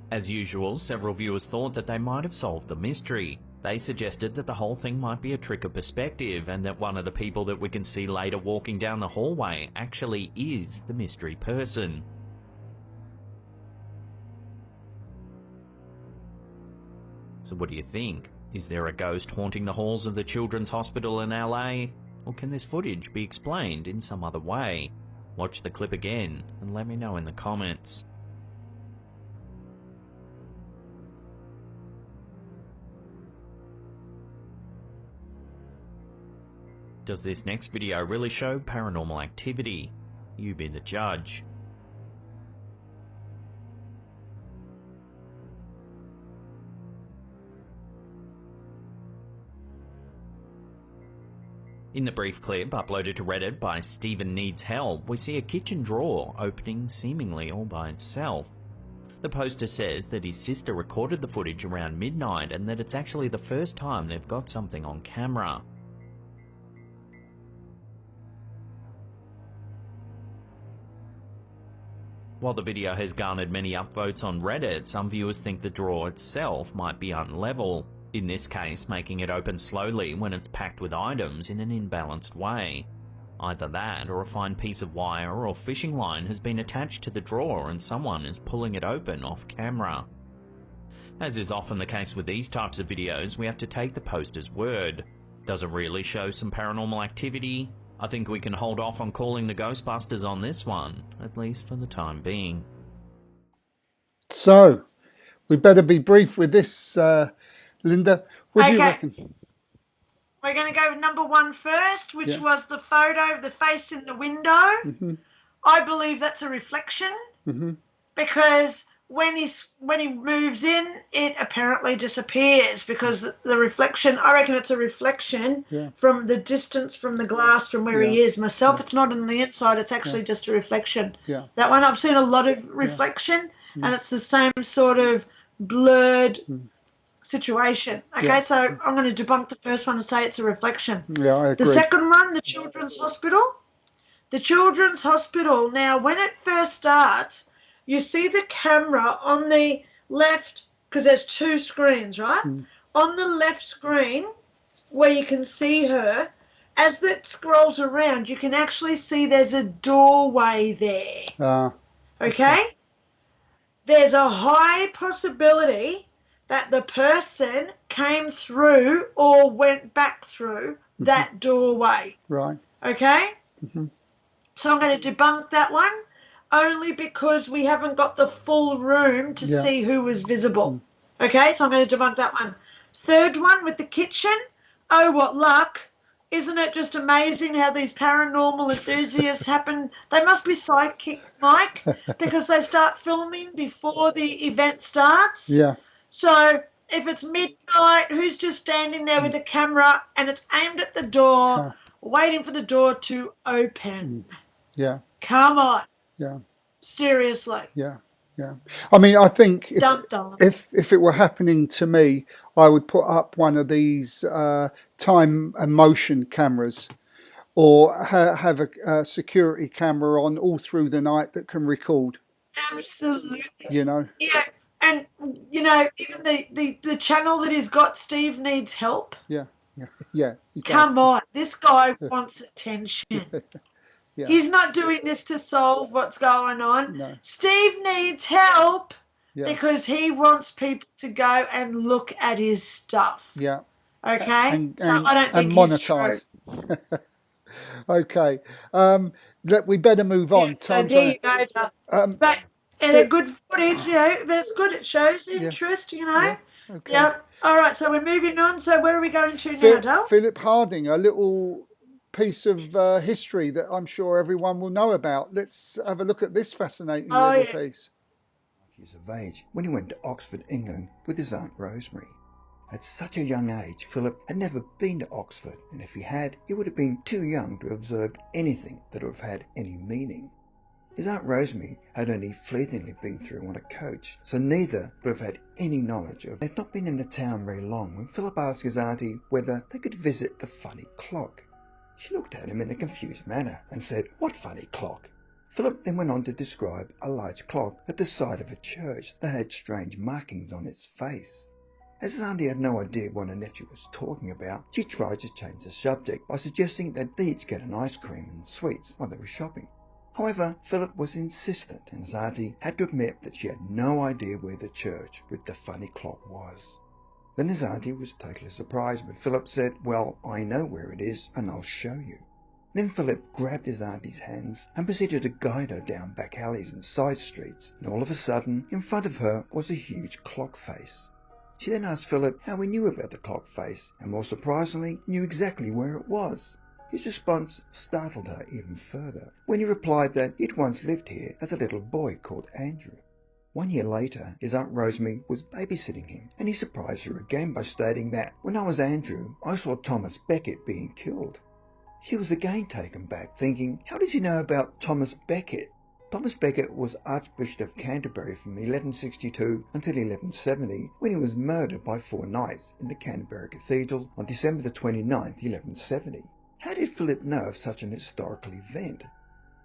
As usual, several viewers thought that they might have solved the mystery. They suggested that the whole thing might be a trick of perspective and that one of the people that we can see later walking down the hallway actually is the mystery person. So what do you think? Is there a ghost haunting the halls of the Children's Hospital in LA? Or can this footage be explained in some other way? Watch the clip again and let me know in the comments. Does this next video really show paranormal activity? You be the judge. In the brief clip uploaded to Reddit by Steven Needs Help, we see a kitchen drawer opening seemingly all by itself. The poster says that his sister recorded the footage around midnight and that it's actually the first time they've got something on camera. While the video has garnered many upvotes on Reddit, some viewers think the drawer itself might be unlevel, in this case making it open slowly when it's packed with items in an imbalanced way. Either that, or a fine piece of wire or fishing line has been attached to the drawer and someone is pulling it open off camera. As is often the case with these types of videos, we have to take the poster's word. Does it really show some paranormal activity? I think we can hold off on calling the Ghostbusters on this one, at least for the time being. So, we better be brief with this, Linda. What do you reckon? We're going to go with number 1 first, which was the photo of the face in the window. I believe that's a reflection because when he moves in, it apparently disappears because the reflection, I reckon it's a reflection from the distance from the glass from where he is. Myself, it's not on the inside, it's actually just a reflection. That one, I've seen a lot of reflection and it's the same sort of blurred situation. Okay, so I'm going to debunk the first one and say it's a reflection. Yeah, I agree. The second one, the Children's Hospital. The Children's Hospital, now when it first starts, you see the camera on the left, because there's 2 screens, right? On the left screen, where you can see her, as it scrolls around, you can actually see there's a doorway there. Okay? There's a high possibility that the person came through or went back through that doorway. Right. Okay? So I'm going to debunk that one. Only because we haven't got the full room to see who was visible. Okay, so I'm going to debunk that one. Third one with the kitchen. Oh, what luck. Isn't it just amazing how these paranormal enthusiasts happen? They must be sidekick, Mike, because they start filming before the event starts. Yeah. So if it's midnight, who's just standing there with a camera and it's aimed at the door, waiting for the door to open? Yeah. Come on. Yeah. Seriously. Yeah. Yeah. I mean, I think if it were happening to me, I would put up one of these time and motion cameras, or have a security camera on all through the night that can record. Absolutely. You know. Yeah, and you know, even the channel that he's got, Steve Needs Help. Yeah. Yeah. Come on, this guy wants attention. Yeah. He's not doing this to solve what's going on. No. Steve needs help because he wants people to go and look at his stuff. Yeah. Okay? So I don't think monetize. He's true. Okay. We better move on. So there you go, Doug. But they're good footage, you know, but it's good. It shows interest, you know. Yeah. Okay. Yep. All right, so we're moving on. So where are we going to now, Doug? Philip Harding, a little piece of history that I'm sure everyone will know about. Let's have a look at this fascinating little piece. Years of age when he went to Oxford, England with his Aunt Rosemary. At such a young age, Philip had never been to Oxford, and if he had, he would have been too young to have observed anything that would have had any meaning. His Aunt Rosemary had only fleetingly been through on a coach, so neither would have had any knowledge of. They had not been in the town very long when Philip asked his auntie whether they could visit the funny clock. She looked at him in a confused manner and said, "What funny clock?" Philip then went on to describe a large clock at the side of a church that had strange markings on its face. As his auntie had no idea what her nephew was talking about, she tried to change the subject by suggesting that they each get an ice cream and sweets while they were shopping. However, Philip was insistent, and his auntie had to admit that she had no idea where the church with the funny clock was. Then his auntie was totally surprised when Philip said, "Well, I know where it is, and I'll show you." Then Philip grabbed his auntie's hands and proceeded to guide her down back alleys and side streets, and all of a sudden, in front of her was a huge clock face. She then asked Philip how he knew about the clock face, and more surprisingly, knew exactly where it was. His response startled her even further, when he replied that he'd once lived here as a little boy called Andrew. 1 year later, his Aunt Rosemary was babysitting him, and he surprised her again by stating that, "When I was Andrew, I saw Thomas Becket being killed." She was again taken back, thinking, how does he know about Thomas Becket? Thomas Becket was Archbishop of Canterbury from 1162 until 1170, when he was murdered by 4 knights in the Canterbury Cathedral on December the 29th, 1170. How did Philip know of such an historical event?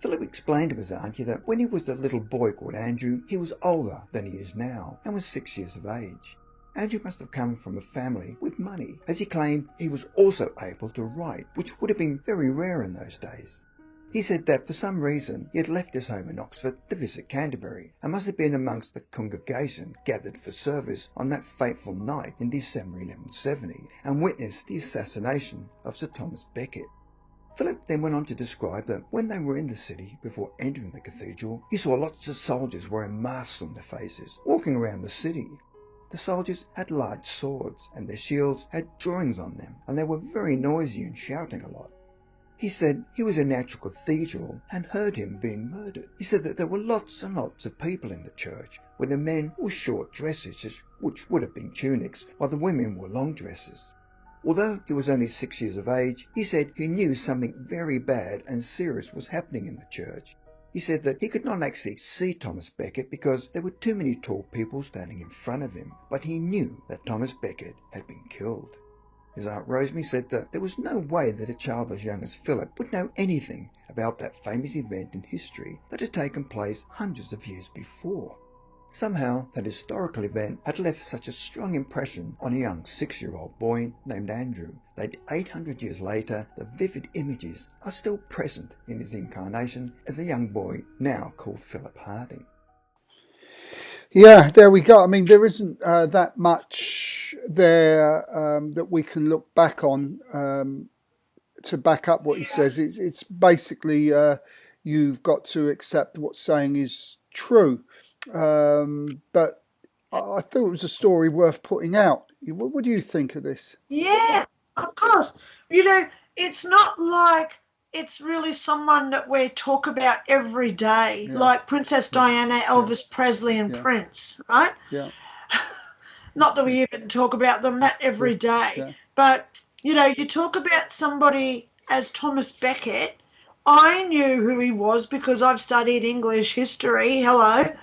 Philip explained to his auntie that when he was a little boy called Andrew, he was older than he is now and was 6 years of age. Andrew must have come from a family with money, as he claimed he was also able to write, which would have been very rare in those days. He said that for some reason he had left his home in Oxford to visit Canterbury, and must have been amongst the congregation gathered for service on that fateful night in December 1170, and witnessed the assassination of Sir Thomas Becket. Philip then went on to describe that when they were in the city before entering the cathedral, he saw lots of soldiers wearing masks on their faces, walking around the city. The soldiers had large swords, and their shields had drawings on them, and they were very noisy and shouting a lot. He said he was in the actual cathedral and heard him being murdered. He said that there were lots and lots of people in the church, where the men wore short dresses, which would have been tunics, while the women wore long dresses. Although he was only 6 years of age, he said he knew something very bad and serious was happening in the church. He said that he could not actually see Thomas Becket because there were too many tall people standing in front of him, but he knew that Thomas Becket had been killed. His Aunt Rosemary said that there was no way that a child as young as Philip would know anything about that famous event in history that had taken place hundreds of years before. Somehow, that historical event had left such a strong impression on a young 6-year-old boy named Andrew that 800 years later, the vivid images are still present in his incarnation as a young boy now called Philip Harding. Yeah, there we go. I mean, there isn't that much there that we can look back on to back up what he says. It's basically you've got to accept what's saying is true. But I thought it was a story worth putting out. What do you think of this? Yeah, of course. It's not like it's really someone that we talk about every day, like Princess Diana, Elvis Presley, and Prince, right? Yeah. Not that we even talk about them that every day. But, you talk about somebody as Thomas Becket. I knew who he was because I've studied English history. Hello.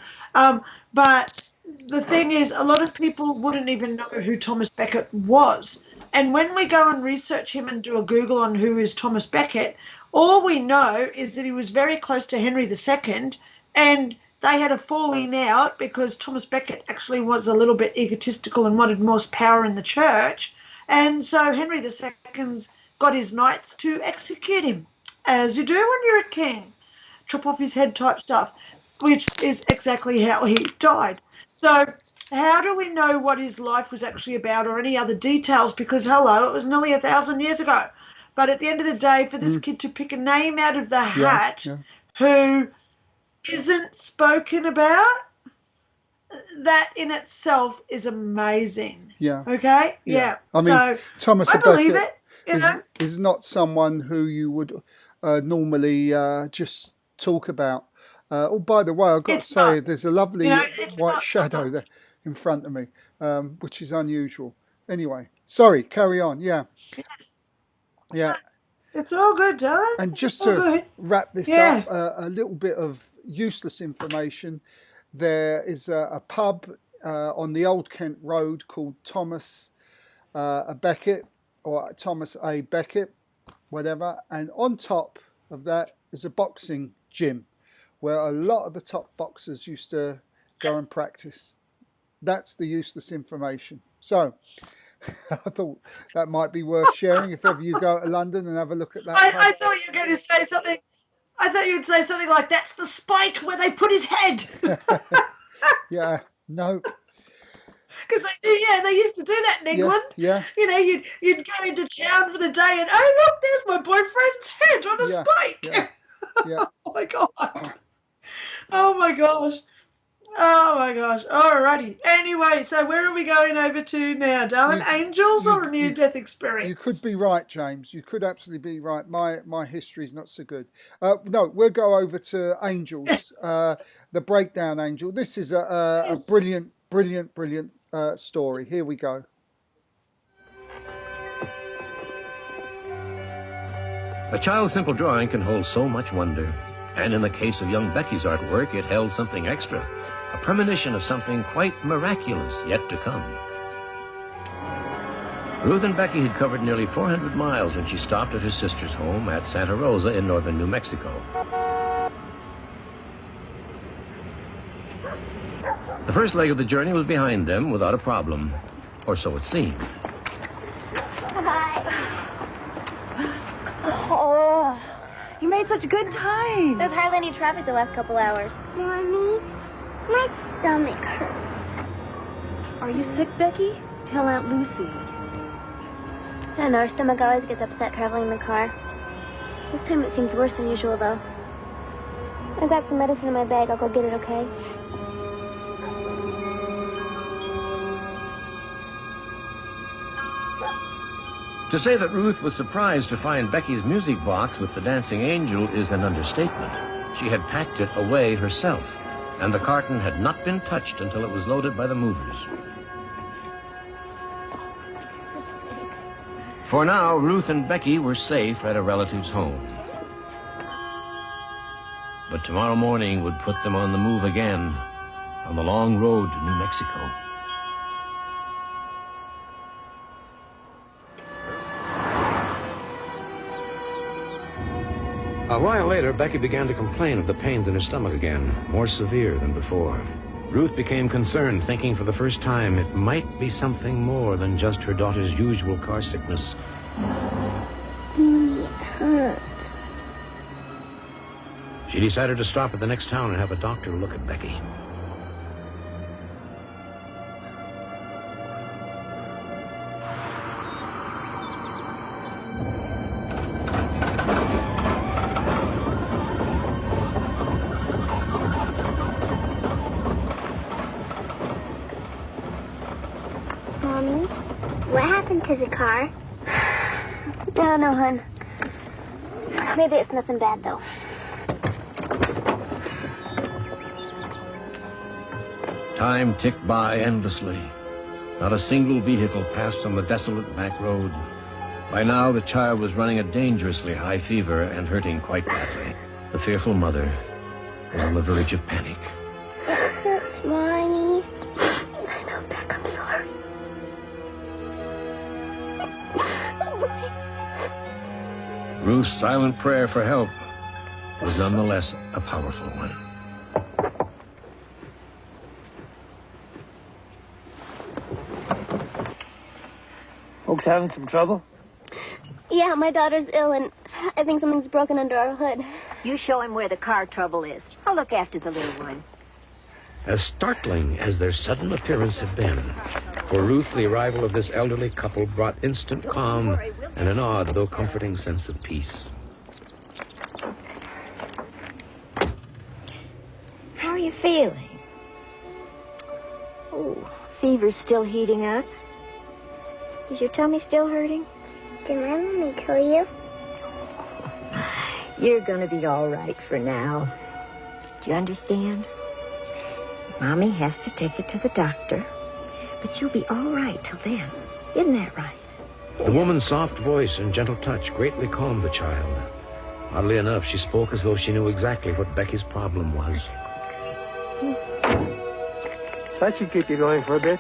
But the thing is, a lot of people wouldn't even know who Thomas Becket was. And when we go and research him and do a Google on who is Thomas Becket, all we know is that he was very close to Henry II, and they had a falling out because Thomas Becket actually was a little bit egotistical and wanted more power in the church. And so Henry II's got his knights to execute him, as you do when you're a king, chop off his head type stuff, which is exactly how he died. So how do we know what his life was actually about or any other details? Because, hello, it was nearly 1,000 years ago. But at the end of the day, for this kid to pick a name out of the hat who isn't spoken about, that in itself is amazing. Yeah. Okay? Yeah. I mean, so Thomas I believe Becket it. is not someone who you would normally just talk about. Oh, by the way, I've got to say, there's a lovely white shadow there in front of me, which is unusual. Anyway, sorry, carry on. Yeah. It's all good, darling. And just to wrap this up, a little bit of, useless information, there is a pub on the Old Kent Road called Thomas Beckett, or Thomas A. Beckett, whatever. And on top of that is a boxing gym where a lot of the top boxers used to go and practice. That's the useless information. So I thought that might be worth sharing if ever you go to London and have a look at that. I thought you were going to say something. I thought you would say something like, that's the spike where they put his head. Yeah, no. Because they used to do that in England. Yeah. You know, you'd go into town for the day and, oh, look, there's my boyfriend's head on a spike. Yeah. Oh, my God. Oh, my gosh. Oh, my gosh. Alrighty. Anyway, so where are we going over to now, darling? Angels or a near-death experience? You could be right, James. You could absolutely be right. My history's not so good. No, we'll go over to angels, the breakdown angel. This is a brilliant story. Here we go. A child's simple drawing can hold so much wonder. And in the case of young Becky's artwork, it held something extra. A premonition of something quite miraculous yet to come. Ruth and Becky had covered nearly 400 miles when she stopped at her sister's home at Santa Rosa in northern New Mexico. The first leg of the journey was behind them without a problem, or so it seemed. Bye-bye. Oh, you made such good time. There's hardly any traffic the last couple hours. Mommy, my stomach hurts. Are you sick, Becky? Tell Aunt Lucy. I don't know, her stomach always gets upset traveling in the car. This time it seems worse than usual, though. I've got some medicine in my bag. I'll go get it, okay? To say that Ruth was surprised to find Becky's music box with the dancing angel is an understatement. She had packed it away herself, and the carton had not been touched until it was loaded by the movers. For now, Ruth and Becky were safe at a relative's home. But tomorrow morning would put them on the move again, on the long road to New Mexico. A while later, Becky began to complain of the pains in her stomach again, more severe than before. Ruth became concerned, thinking for the first time it might be something more than just her daughter's usual car sickness. It hurts. She decided to stop at the next town and have a doctor look at Becky. Mommy, what happened to the car? I don't know, hon. Maybe it's nothing bad, though. Time ticked by endlessly. Not a single vehicle passed on the desolate back road. By now, the child was running a dangerously high fever and hurting quite badly. The fearful mother was on the verge of panic. It hurts, Mommy. I know, Beck, I'm sorry. Ruth's silent prayer for help was nonetheless a powerful one. Folks having some trouble? Yeah, my daughter's ill, and I think something's broken under our hood. You show him where the car trouble is. I'll look after the little one. As startling as their sudden appearance had been, for Ruth, the arrival of this elderly couple brought instant calm and an odd, though comforting sense of peace. How are you feeling? Oh, fever's still heating up. Is your tummy still hurting? Did my mommy tell you? You're going to be all right for now. Do you understand? Mommy has to take you to the doctor, but you'll be all right till then. Isn't that right? The woman's soft voice and gentle touch greatly calmed the child. Oddly enough, she spoke as though she knew exactly what Becky's problem was. That should keep you going for a bit.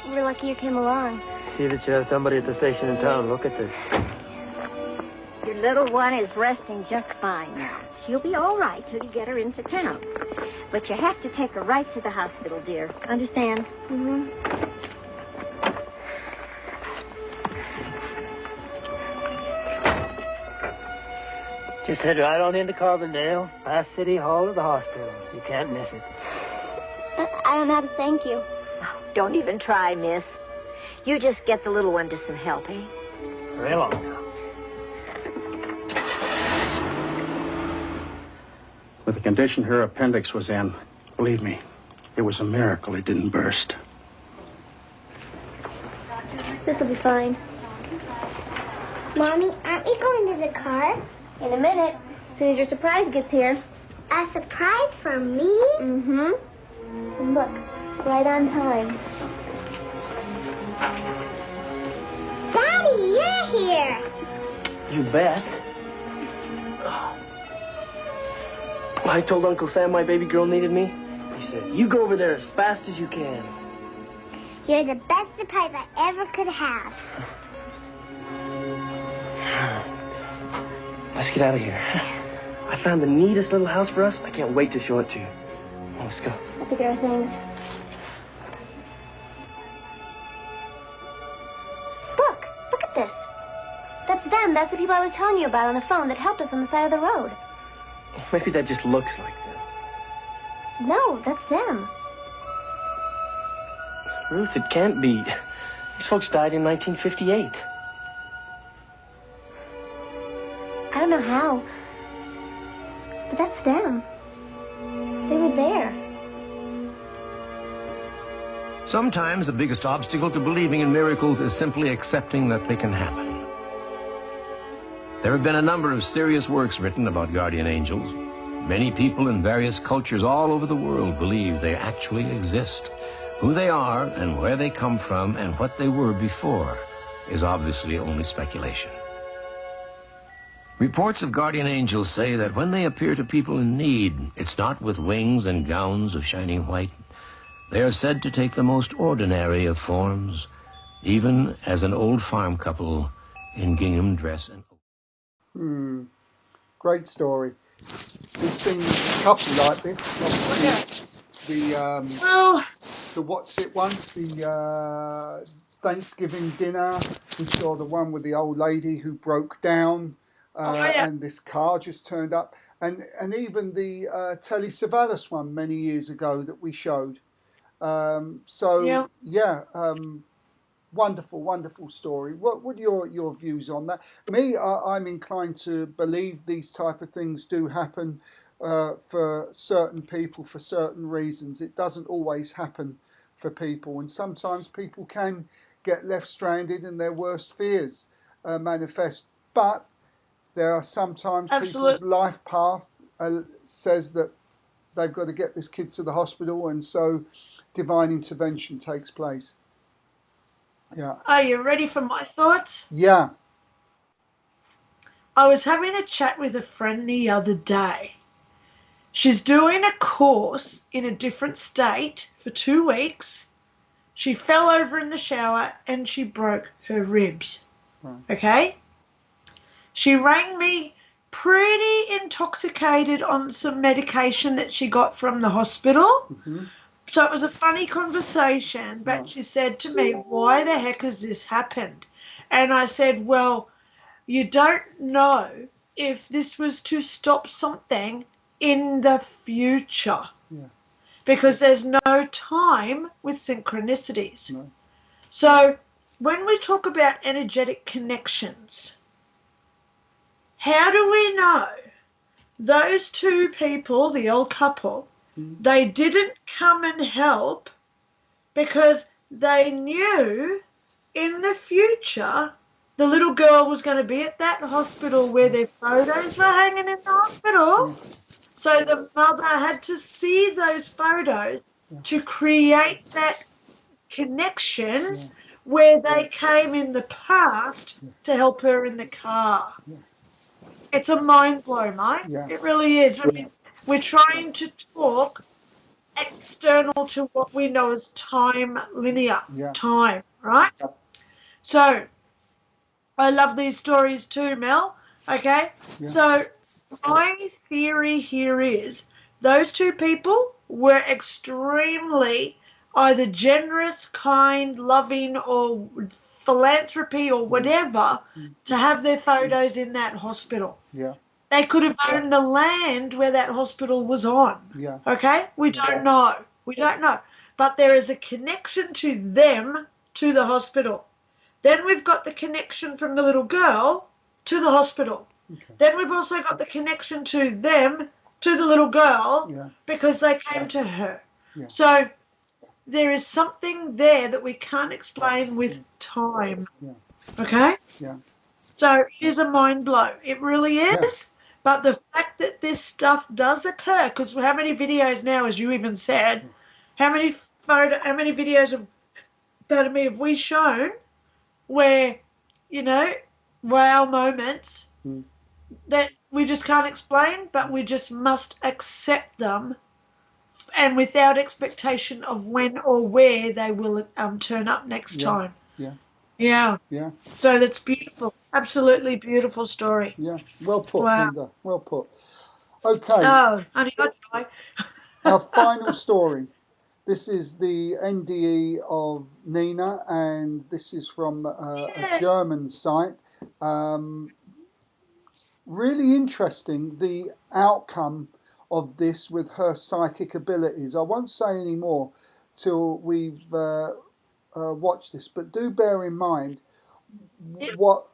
We're lucky you came along. See that you have somebody at the station in town. Look at this. Your little one is resting just fine now. She'll be all right till you get her into town. But you have to take her right to the hospital, dear. Understand? Mm-hmm. Just head right on into Carbondale, past City Hall to the hospital. You can't miss it. I don't know how to thank you. Don't even try, miss. You just get the little one to some help, eh? Very long now. With the condition her appendix was in, believe me, it was a miracle it didn't burst. This will be fine. Mommy, aren't we going to the car? In a minute, as soon as your surprise gets here. A surprise for me? Mm-hmm. And look, right on time. Daddy, you're here. You bet. I told Uncle Sam my baby girl needed me. He said, you go over there as fast as you can. You're the best surprise I ever could have. Let's get out of here. I found the neatest little house for us. I can't wait to show it to you. Let's go. Let's get our things. Look at this. That's them. That's the people I was telling you about on the phone that helped us on the side of the road. Maybe that just looks like them. No, that's them. Ruth, it can't be. These folks died in 1958. I don't know how, but that's them. They were there. Sometimes the biggest obstacle to believing in miracles is simply accepting that they can happen. There have been a number of serious works written about guardian angels. Many people in various cultures all over the world believe they actually exist. Who they are and where they come from and what they were before is obviously only speculation. Reports of guardian angels say that when they appear to people in need, it's not with wings and gowns of shining white. They are said to take the most ordinary of forms, even as an old farm couple in gingham dress and... Great story. We've seen a couple like this. The what's it one? The Thanksgiving dinner. We saw the one with the old lady who broke down. And this car just turned up, and even the Telly Savalas one many years ago that we showed. Wonderful story. What are your views on that? Me, I'm inclined to believe these type of things do happen for certain people for certain reasons. It doesn't always happen for people, and sometimes people can get left stranded and their worst fears manifest. But there are sometimes people's life path says that they've got to get this kid to the hospital, and so divine intervention takes place. Yeah. Are you ready for my thoughts? Yeah. I was having a chat with a friend the other day. She's doing a course in a different state for 2 weeks. She fell over in the shower and she broke her ribs. Right. Okay? She rang me pretty intoxicated on some medication that she got from the hospital. Mm-hmm. So it was a funny conversation, but she said to me, why the heck has this happened? And I said, well, you don't know if this was to stop something in the future. Yeah. Because there's no time with synchronicities. No. So when we talk about energetic connections, how do we know those two people, the old couple, they didn't come and help because they knew in the future the little girl was going to be at that hospital where their photos were hanging in the hospital. So the mother had to see those photos to create that connection where they came in the past to help her in the car. It's a mind blow, mate. Yeah. It really is. I mean, we're trying to talk external to what we know as time linear. Time, right? So I love these stories too, Mel. Okay? So my theory here is those two people were extremely either generous, kind, loving, or philanthropy or whatever to have their photos in that hospital. Yeah. They could have owned the land where that hospital was on. Yeah. Okay? We don't know. We don't know. But there is a connection to them to the hospital. Then we've got the connection from the little girl to the hospital. Okay. Then we've also got the connection to them to the little girl because they came to her. Yeah. So there is something there that we can't explain with time. Yeah. Okay? Yeah. So it is a mind blow. It really is. Yeah. But the fact that this stuff does occur, because how many videos now, as you even said, how many videos of, pardon me, have we shown where, you know, wow moments that we just can't explain, but we just must accept them, and without expectation of when or where they will turn up next time. Yeah. Yeah. Yeah. So that's beautiful. Absolutely beautiful story. Yeah. Well put, Linda. Well put. Okay. Oh, honey, I die. Our final story. This is the NDE of Nina, and this is from a German site. Really interesting, the outcome of this with her psychic abilities. I won't say any more till we've watched this, but do bear in mind what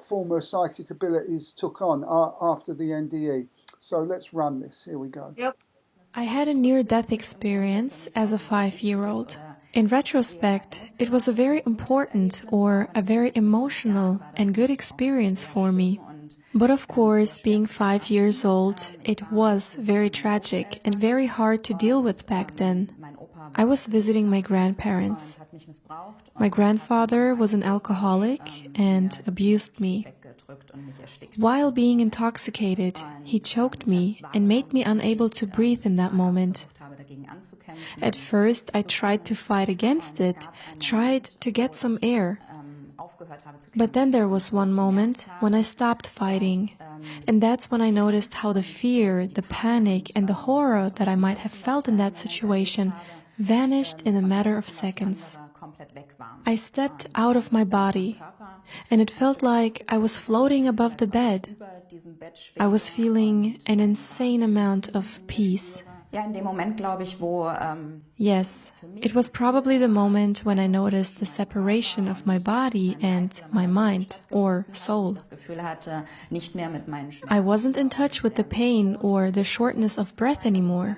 form her psychic abilities took on after the NDE. So let's run this. Here we go. Yep. I had a near-death experience as a 5-year-old. In retrospect, it was a very important or a very emotional and good experience for me. But of course, being 5 years old, it was very tragic and very hard to deal with back then. I was visiting my grandparents. My grandfather was an alcoholic and abused me. While being intoxicated, he choked me and made me unable to breathe in that moment. At first, I tried to fight against it, tried to get some air. But then there was one moment when I stopped fighting, and that's when I noticed how the fear, the panic, and the horror that I might have felt in that situation vanished in a matter of seconds. I stepped out of my body, and it felt like I was floating above the bed. I was feeling an insane amount of peace. Yes, it was probably the moment when I noticed the separation of my body and my mind, or soul. I wasn't in touch with the pain or the shortness of breath anymore.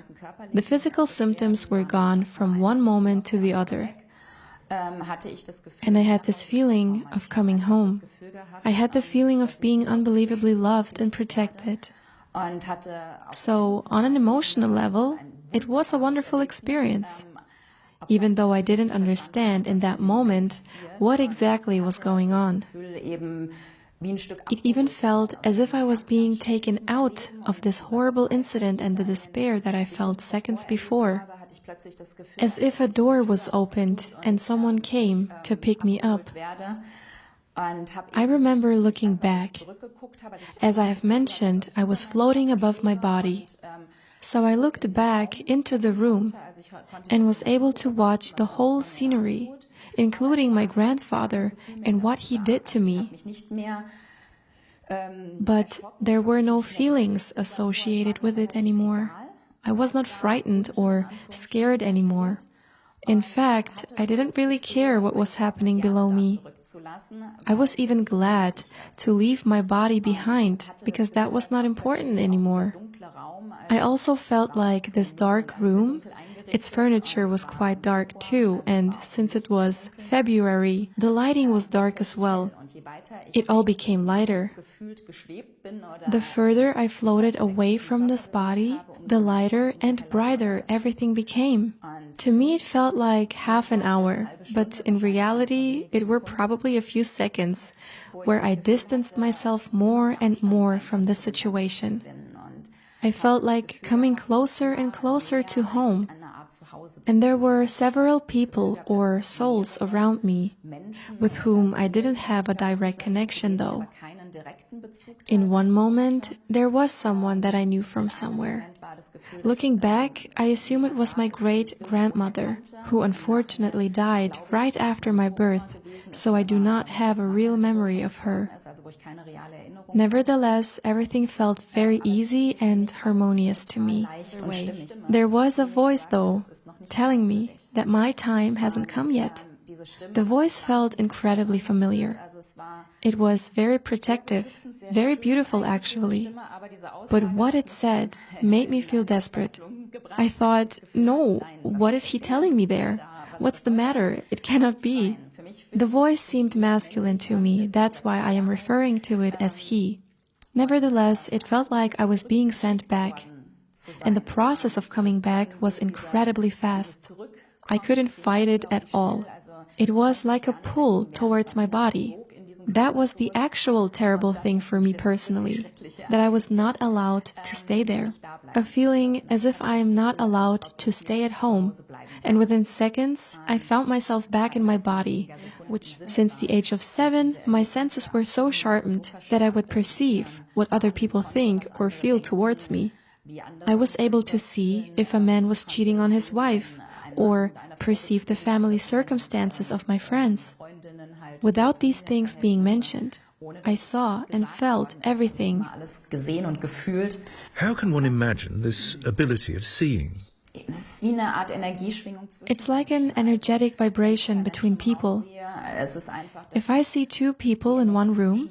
The physical symptoms were gone from one moment to the other. And I had this feeling of coming home. I had the feeling of being unbelievably loved and protected. So, on an emotional level, it was a wonderful experience, even though I didn't understand in that moment what exactly was going on. It even felt as if I was being taken out of this horrible incident and the despair that I felt seconds before, as if a door was opened and someone came to pick me up. I remember looking back. As I have mentioned, I was floating above my body. So I looked back into the room and was able to watch the whole scenery, including my grandfather and what he did to me. But there were no feelings associated with it anymore. I was not frightened or scared anymore. In fact, I didn't really care what was happening below me. I was even glad to leave my body behind because that was not important anymore. I also felt like this dark room, its furniture was quite dark too, and since it was February, the lighting was dark as well. It all became lighter. The further I floated away from this body, the lighter and brighter everything became. To me, it felt like half an hour, but in reality, it were probably a few seconds where I distanced myself more and more from the situation. I felt like coming closer and closer to home. And there were several people or souls around me with whom I didn't have a direct connection, though. In one moment, there was someone that I knew from somewhere. Looking back, I assume it was my great-grandmother, who unfortunately died right after my birth, so I do not have a real memory of her. Nevertheless, everything felt very easy and harmonious to me. There was a voice, though, telling me that my time hasn't come yet. The voice felt incredibly familiar. It was very protective, very beautiful actually. But what it said made me feel desperate. I thought, no, what is he telling me there? What's the matter? It cannot be. The voice seemed masculine to me, that's why I am referring to it as he. Nevertheless, it felt like I was being sent back. And the process of coming back was incredibly fast. I couldn't fight it at all. It was like a pull towards my body. That was the actual terrible thing for me personally, that I was not allowed to stay there. A feeling as if I am not allowed to stay at home. And within seconds, I found myself back in my body, which, since the age of 7, my senses were so sharpened that I would perceive what other people think or feel towards me. I was able to see if a man was cheating on his wife, or perceive the family circumstances of my friends. Without these things being mentioned, I saw and felt everything. How can one imagine this ability of seeing? It's like an energetic vibration between people. If I see two people in one room,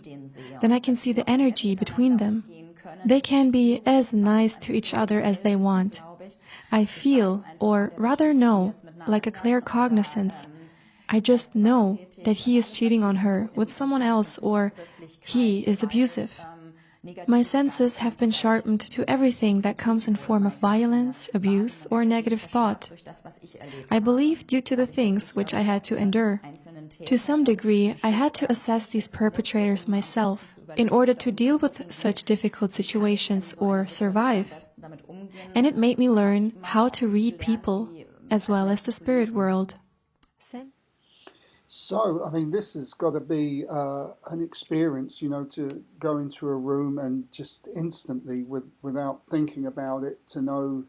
then I can see the energy between them. They can be as nice to each other as they want. I feel, or rather know, like a clear cognizance. I just know that he is cheating on her with someone else, or he is abusive. My senses have been sharpened to everything that comes in form of violence, abuse, or negative thought. I believe due to the things which I had to endure. To some degree, I had to assess these perpetrators myself in order to deal with such difficult situations or survive. And it made me learn how to read people, as well as the spirit world. So, I mean, this has got to be an experience, you know, to go into a room and just instantly, without thinking about it, to know,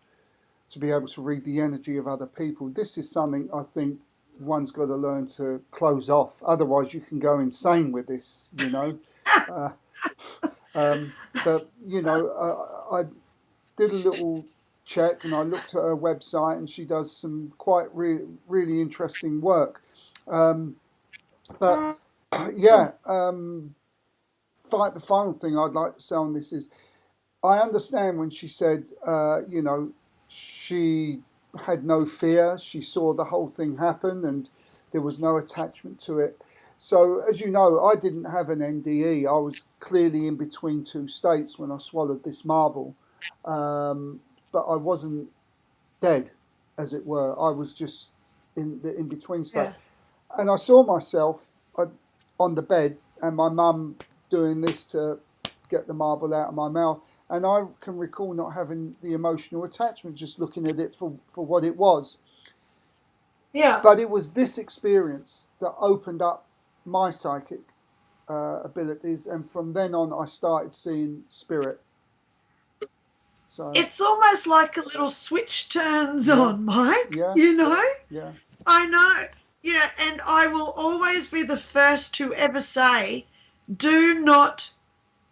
to be able to read the energy of other people. This is something I think one's got to learn to close off. Otherwise, you can go insane with this, you know. But, you know, I did a little check and I looked at her website, and she does some quite really interesting work. But yeah, the final thing I'd like to say on this is, I understand when she said, you know, she had no fear. She saw the whole thing happen and there was no attachment to it. So, as you know, I didn't have an NDE. I was clearly in between two states when I swallowed this marble. But I wasn't dead, as it were. I was just in the in-between state. Yeah. And I saw myself on the bed and my mum doing this to get the marble out of my mouth. And I can recall not having the emotional attachment, just looking at it for what it was. Yeah. But it was this experience that opened up my psychic abilities. And from then on, I started seeing spirit. So it's almost like a little switch turns on, Mike. Yeah. You know? Yeah. I know. Yeah, and I will always be the first to ever say, do not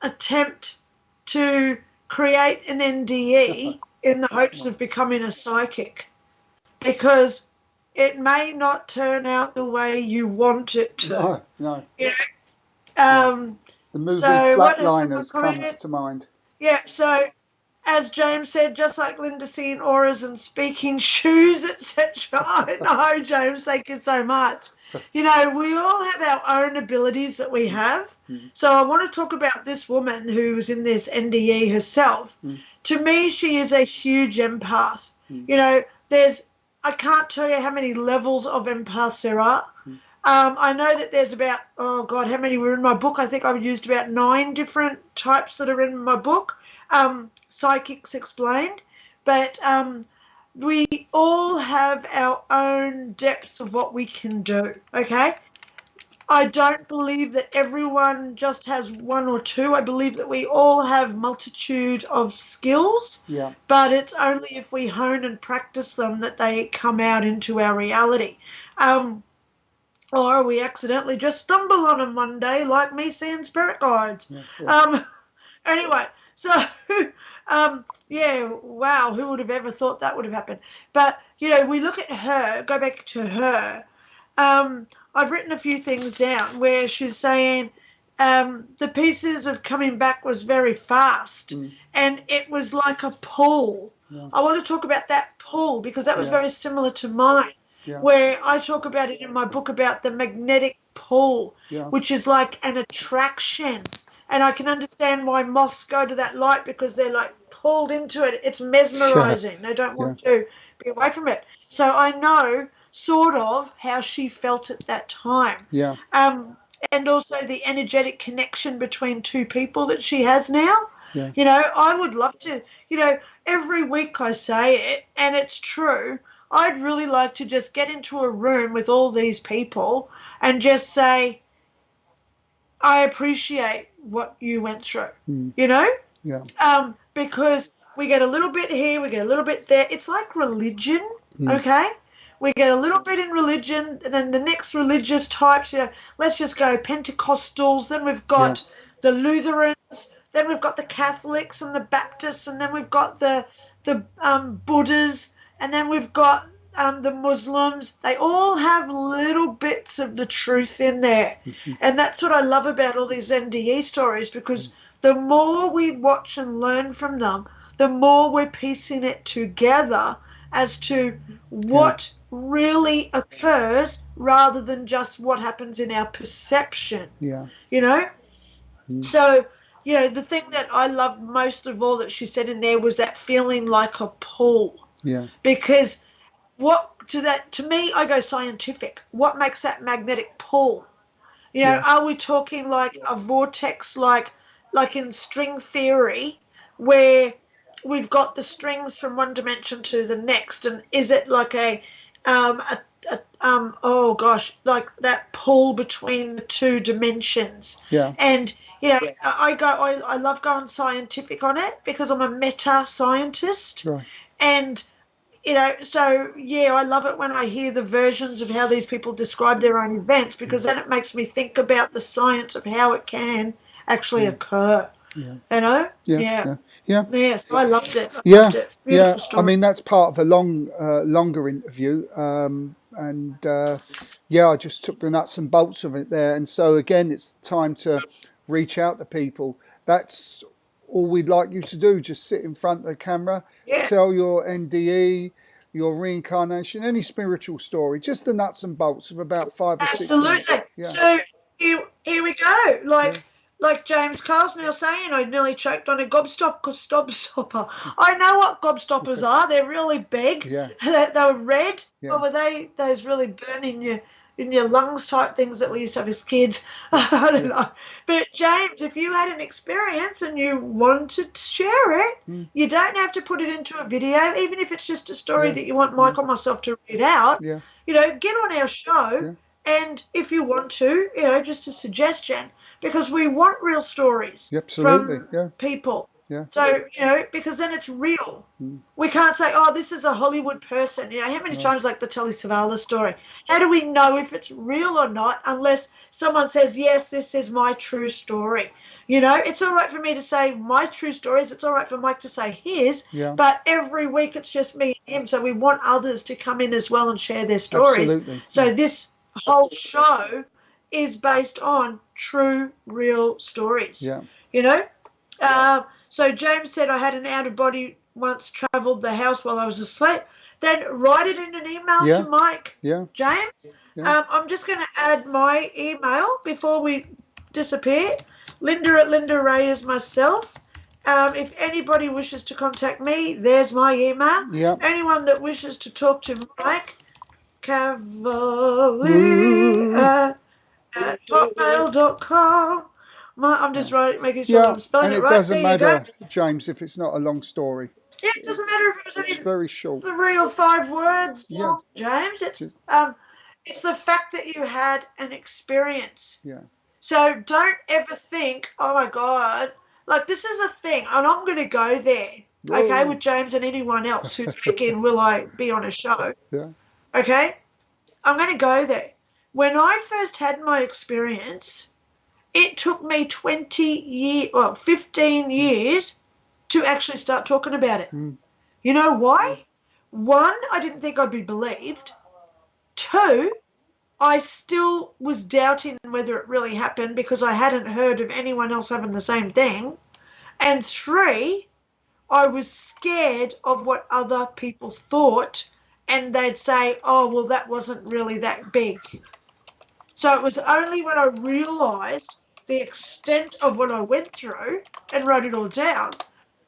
attempt to create an NDE in the hopes of becoming a psychic, because it may not turn out the way you want it to. No. Yeah. The movie Flatliners comes to mind. Yeah, so as James said, just like Linda seeing auras and speaking shoes, etc. I know, James, thank you so much. You know, we all have our own abilities that we have. So I want to talk about this woman who's in this NDE herself. To me, she is a huge empath. You know, there's I can't tell you how many levels of empaths there are. I know that there's about, oh God, how many were in my book? I think I've used about 9 different types that are in my book, Psychics Explained. But we all have our own depths of what we can do, okay? I don't believe that everyone just has 1 or 2. I believe that we all have multitude of skills, but it's only if we hone and practice them that they come out into our reality. Or we accidentally just stumble on them one day, like me seeing spirit guides. Anyway, so, wow, who would have ever thought that would have happened? But, you know, we look at her, go back to her. I've written a few things down where she's saying the pieces of coming back was very fast, and it was like a pull. I want to talk about that pull because that was very similar to mine. Where I talk about it in my book about the magnetic pull, which is like an attraction. And I can understand why moths go to that light because they're like pulled into it. It's mesmerizing. They don't want to be away from it. So I know sort of how she felt at that time. And also the energetic connection between 2 people that she has now. You know, I would love to, you know, every week I say it, and it's true. I'd really like to just get into a room with all these people and just say, I appreciate what you went through, you know? Because we get a little bit here, we get a little bit there. It's like religion, okay? We get a little bit in religion, and then the next religious types, you know, let's just go Pentecostals, then we've got the Lutherans, then we've got the Catholics and the Baptists, and then we've got the Buddhas, and then we've got the Muslims. They all have little bits of the truth in there. And that's what I love about all these NDE stories, because the more we watch and learn from them, the more we're piecing it together as to what really occurs rather than just what happens in our perception. You know? So, you know, the thing that I loved most of all that she said in there was that feeling like a pull. Because to me, I go scientific. What makes that magnetic pull? You know, are we talking like a vortex, like in string theory, where we've got the strings from one dimension to the next, and is it like oh gosh, like that pull between the 2 dimensions? And you know, I love going scientific on it because I'm a meta scientist, and you know, so I love it when I hear the versions of how these people describe their own events, because then it makes me think about the science of how it can actually occur. You know? So I loved it. Loved it. Beautiful story. I mean, that's part of a longer interview. I just took the nuts and bolts of it there. And so again, it's time to reach out to people. That's all we'd like you to do. Just sit in front of the camera, tell your NDE, your reincarnation, any spiritual story, just the nuts and bolts of about 5 or 6 minutes. So here we go. Like James Carl's now saying, I nearly choked on a gobstopper. I know what gobstoppers are. They're really big. They were red. Or were they those really burning in your lungs type things that we used to have as kids? I don't know. But James, if you had an experience and you wanted to share it, you don't have to put it into a video, even if it's just a story that you want Mike or myself to read out. You know, get on our show. And if you want to, you know, just a suggestion, because we want real stories from people. So, you know, because then it's real. We can't say, oh, this is a Hollywood person. You know, how many times, like the Telly Savalas story, how do we know if it's real or not unless someone says, yes, this is my true story? You know, it's all right for me to say my true stories. It's all right for Mike to say his. But every week it's just me and him. So we want others to come in as well and share their stories. So this whole show is based on true, real stories. You know? So James said, I had an out-of-body once travelled the house while I was asleep. Then write it in an email to Mike. James, I'm just going to add my email before we disappear. Linda at Linda Ray is myself. If anybody wishes to contact me, there's my email. Yeah. Anyone that wishes to talk to Mike Cavalier at hotmail.com. I'm just making sure I'm spelling it right. And it doesn't there matter, you go. James, if it's not a long story. Yeah, it doesn't matter if it was only very short. 3 or 5 words long, James. It's the fact that you had an experience. Yeah. So don't ever think, oh my God, like this is a thing, and I'm going to go there, okay, with James and anyone else who's thinking, will I be on a show? Yeah. Okay? I'm going to go there. When I first had my experience, it took me 15 years to actually start talking about it. You know why? 1, I didn't think I'd be believed. 2, I still was doubting whether it really happened because I hadn't heard of anyone else having the same thing. And 3, I was scared of what other people thought, and they'd say, oh, well, that wasn't really that big. So it was only when I realised the extent of what I went through and wrote it all down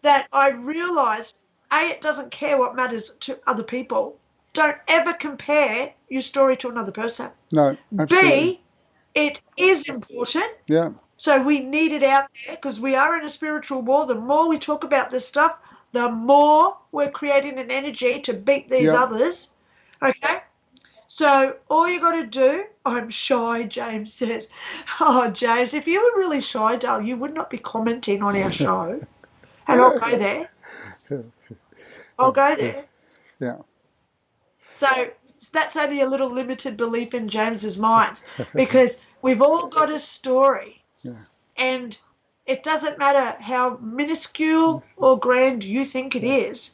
that I realised, A, it doesn't care what matters to other people. Don't ever compare your story to another person. No, absolutely. B, it is important. Yeah. So we need it out there because we are in a spiritual war. The more we talk about this stuff, the more we're creating an energy to beat these others. Okay? So all you got to do, I'm shy, James says. Oh, James, if you were really shy, darling, you would not be commenting on our show. And I'll go there. I'll go there. Yeah. So that's only a little limited belief in James's mind because we've all got a story. Yeah. And it doesn't matter how minuscule or grand you think it is.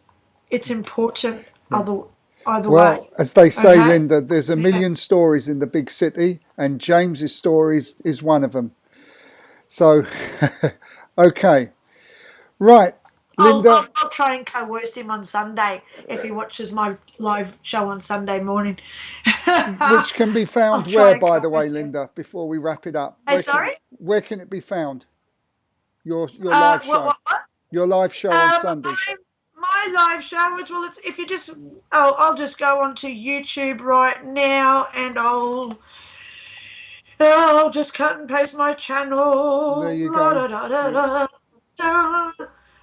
It's important either way. Well, as they say, Linda, there's a million stories in the big city, and James's story is one of them. So, okay. Right, Linda. I'll try and coerce him on Sunday if he watches my live show on Sunday morning. Which can be found where, by the way, Linda, before we wrap it up? Where can it be found? Your live show. What? Your live show on Sunday. My live show, it's if you just, I'll just go onto YouTube right now and I'll just cut and paste my channel. There you go.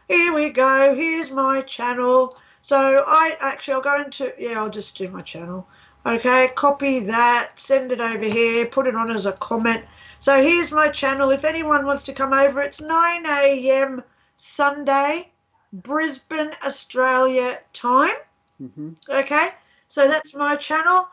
Here we go. Here's my channel. So I'll go into, I'll just do my channel. Okay, copy that, send it over here, put it on as a comment. So here's my channel. If anyone wants to come over, it's 9 a.m. Sunday, Brisbane, Australia time. Okay, so that's my channel.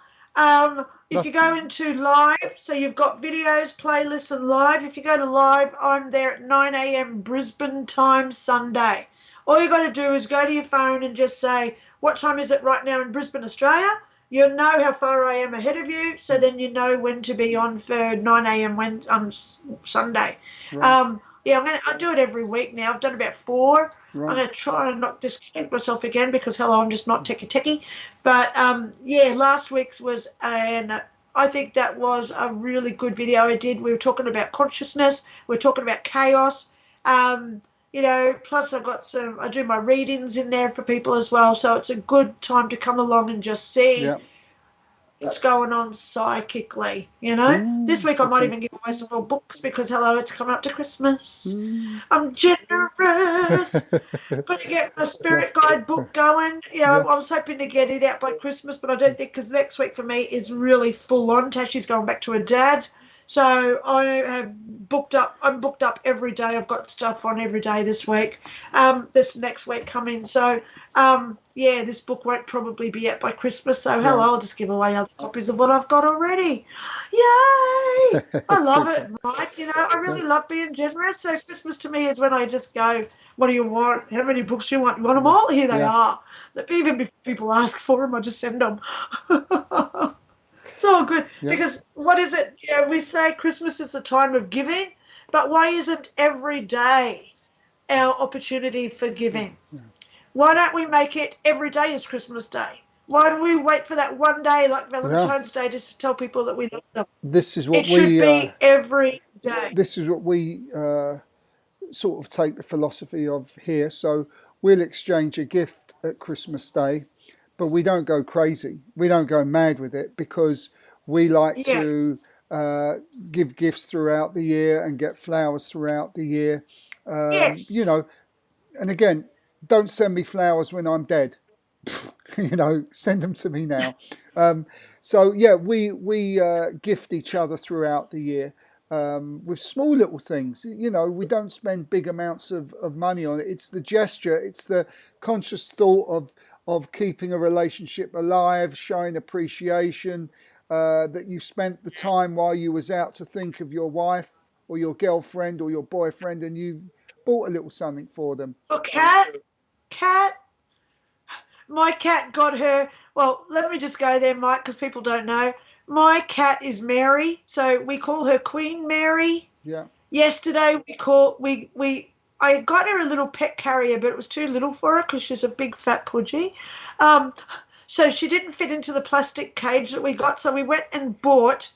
If you go into live, so you've got videos, playlists, and live. If you go to live, I'm there at 9 a.m. Brisbane time Sunday. All you got to do is go to your phone and just say, what time is it right now in Brisbane, Australia? You'll know how far I am ahead of you, so then you know when to be on for 9 a.m. Sunday. Right. I'll do it every week now. I've done about 4. Right. I'm going to try and not disconnect myself again because, I'm just not techie. But, last week's was, I think that was a really good video I did. We were talking about consciousness. We were talking about chaos. Plus I do my readings in there for people as well. So it's a good time to come along and just see what's going on psychically, This week I might even give away some more books because, it's coming up to Christmas. I'm generous. Got to get my spirit guide book going. I was hoping to get it out by Christmas, but I don't think, because next week for me is really full on. Tashi's going back to her dad's. So I'm booked up every day. I've got stuff on every day this week, this next week coming. So, this book won't probably be out by Christmas. So, I'll just give away other copies of what I've got already. Yay! I love it, Mike. I really love being generous. So Christmas to me is when I just go, what do you want? How many books do you want? You want them all? Here they are. Even before people ask for them, I just send them. It's all good because what is it? We say Christmas is the time of giving, but why isn't every day our opportunity for giving? Why don't we make it every day is Christmas Day? Why do we wait for that one day like Valentine's Day just to tell people that we love them? This is what it should be every day. This is what we sort of take the philosophy of here. So we'll exchange a gift at Christmas Day, but we don't go crazy. We don't go mad with it, because we like to give gifts throughout the year and get flowers throughout the year. You know, and again, don't send me flowers when I'm dead. You know, send them to me now. So yeah, we gift each other throughout the year with small little things. You know, we don't spend big amounts of money on it. It's the gesture, it's the conscious thought of keeping a relationship alive, showing appreciation, that you spent the time while you was out to think of your wife or your girlfriend or your boyfriend, and you bought a little something for them. Well, my cat got her, well, let me just go there, Mike, because people don't know. My cat is Mary, so we call her Queen Mary. Yeah. Yesterday I got her a little pet carrier, but it was too little for her because she's a big fat pudgy. So she didn't fit into the plastic cage that we got, so we went and bought,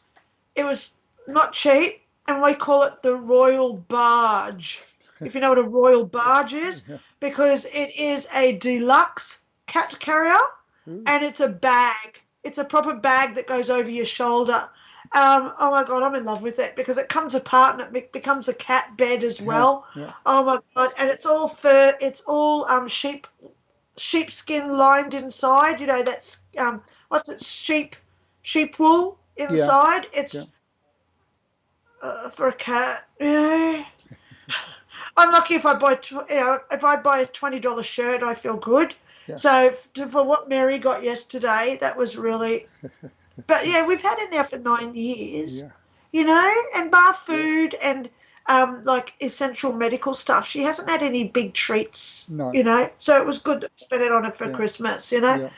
it was not cheap, and we call it the Royal Barge, if you know what a Royal Barge is, because it is a deluxe cat carrier, and it's a bag. It's a proper bag that goes over your shoulder. Oh my God, I'm in love with it because it comes apart and it becomes a cat bed as well. Oh my God, and it's all fur. It's all sheepskin lined inside. You know, that's what's it? Sheep wool inside. It's for a cat. Yeah. I'm lucky if I buy if I buy a $20 shirt, I feel good. Yeah. So for what Mary got yesterday, that was really. But yeah, we've had it now for 9 years, you know, and bar food and like essential medical stuff. She hasn't had any big treats, you know, so it was good to spend it on her for Christmas, you know.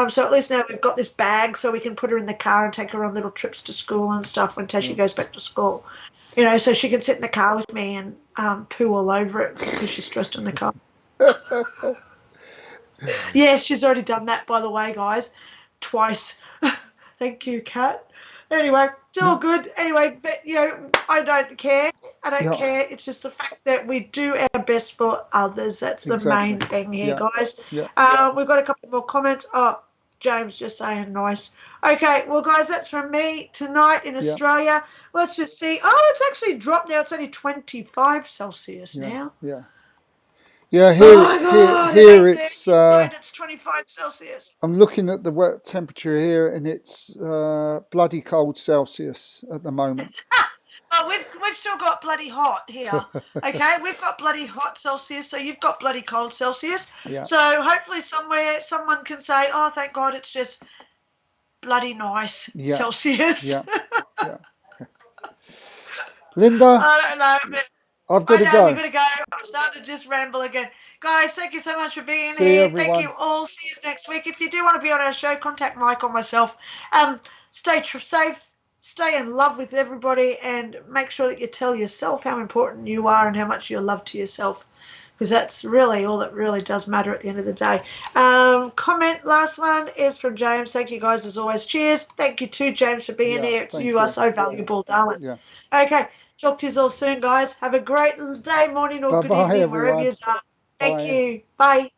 So at least now we've got this bag so we can put her in the car and take her on little trips to school and stuff when Tashi goes back to school, you know, so she can sit in the car with me and poo all over it because she's stressed in the car. Yes, she's already done that, by the way, guys, twice. Thank you, Kat. Anyway, it's all good. Anyway, but, you know, I don't care. I don't care. It's just the fact that we do our best for others. That's the main thing here, guys. We've got a couple more comments. Oh, James just saying nice. Okay, well, guys, that's from me tonight in Australia. Let's just see. Oh, it's actually dropped now. It's only 25 Celsius now. Yeah, here it's 25 Celsius. I'm looking at the temperature here, and it's bloody cold Celsius at the moment. Oh, we've still got bloody hot here. Okay, we've got bloody hot Celsius, so you've got bloody cold Celsius. So hopefully somewhere someone can say, "Oh, thank God, it's just bloody nice Celsius." Linda, I don't know, but I've got to go. We've got to go. I'm starting to just ramble again. Guys, thank you so much for being See here. everyone. Thank you all. See you next week. If you do want to be on our show, contact Mike or myself. Stay safe, stay in love with everybody, and make sure that you tell yourself how important you are and how much you love to yourself, because that's really all that really does matter at the end of the day. Comment, last one, is from James. Thank you, guys, as always. Cheers. Thank you too, James, for being here. You are so valuable, darling. Okay. Talk to you all soon, guys. Have a great day, morning, or good evening, wherever you are. Thank you. Bye.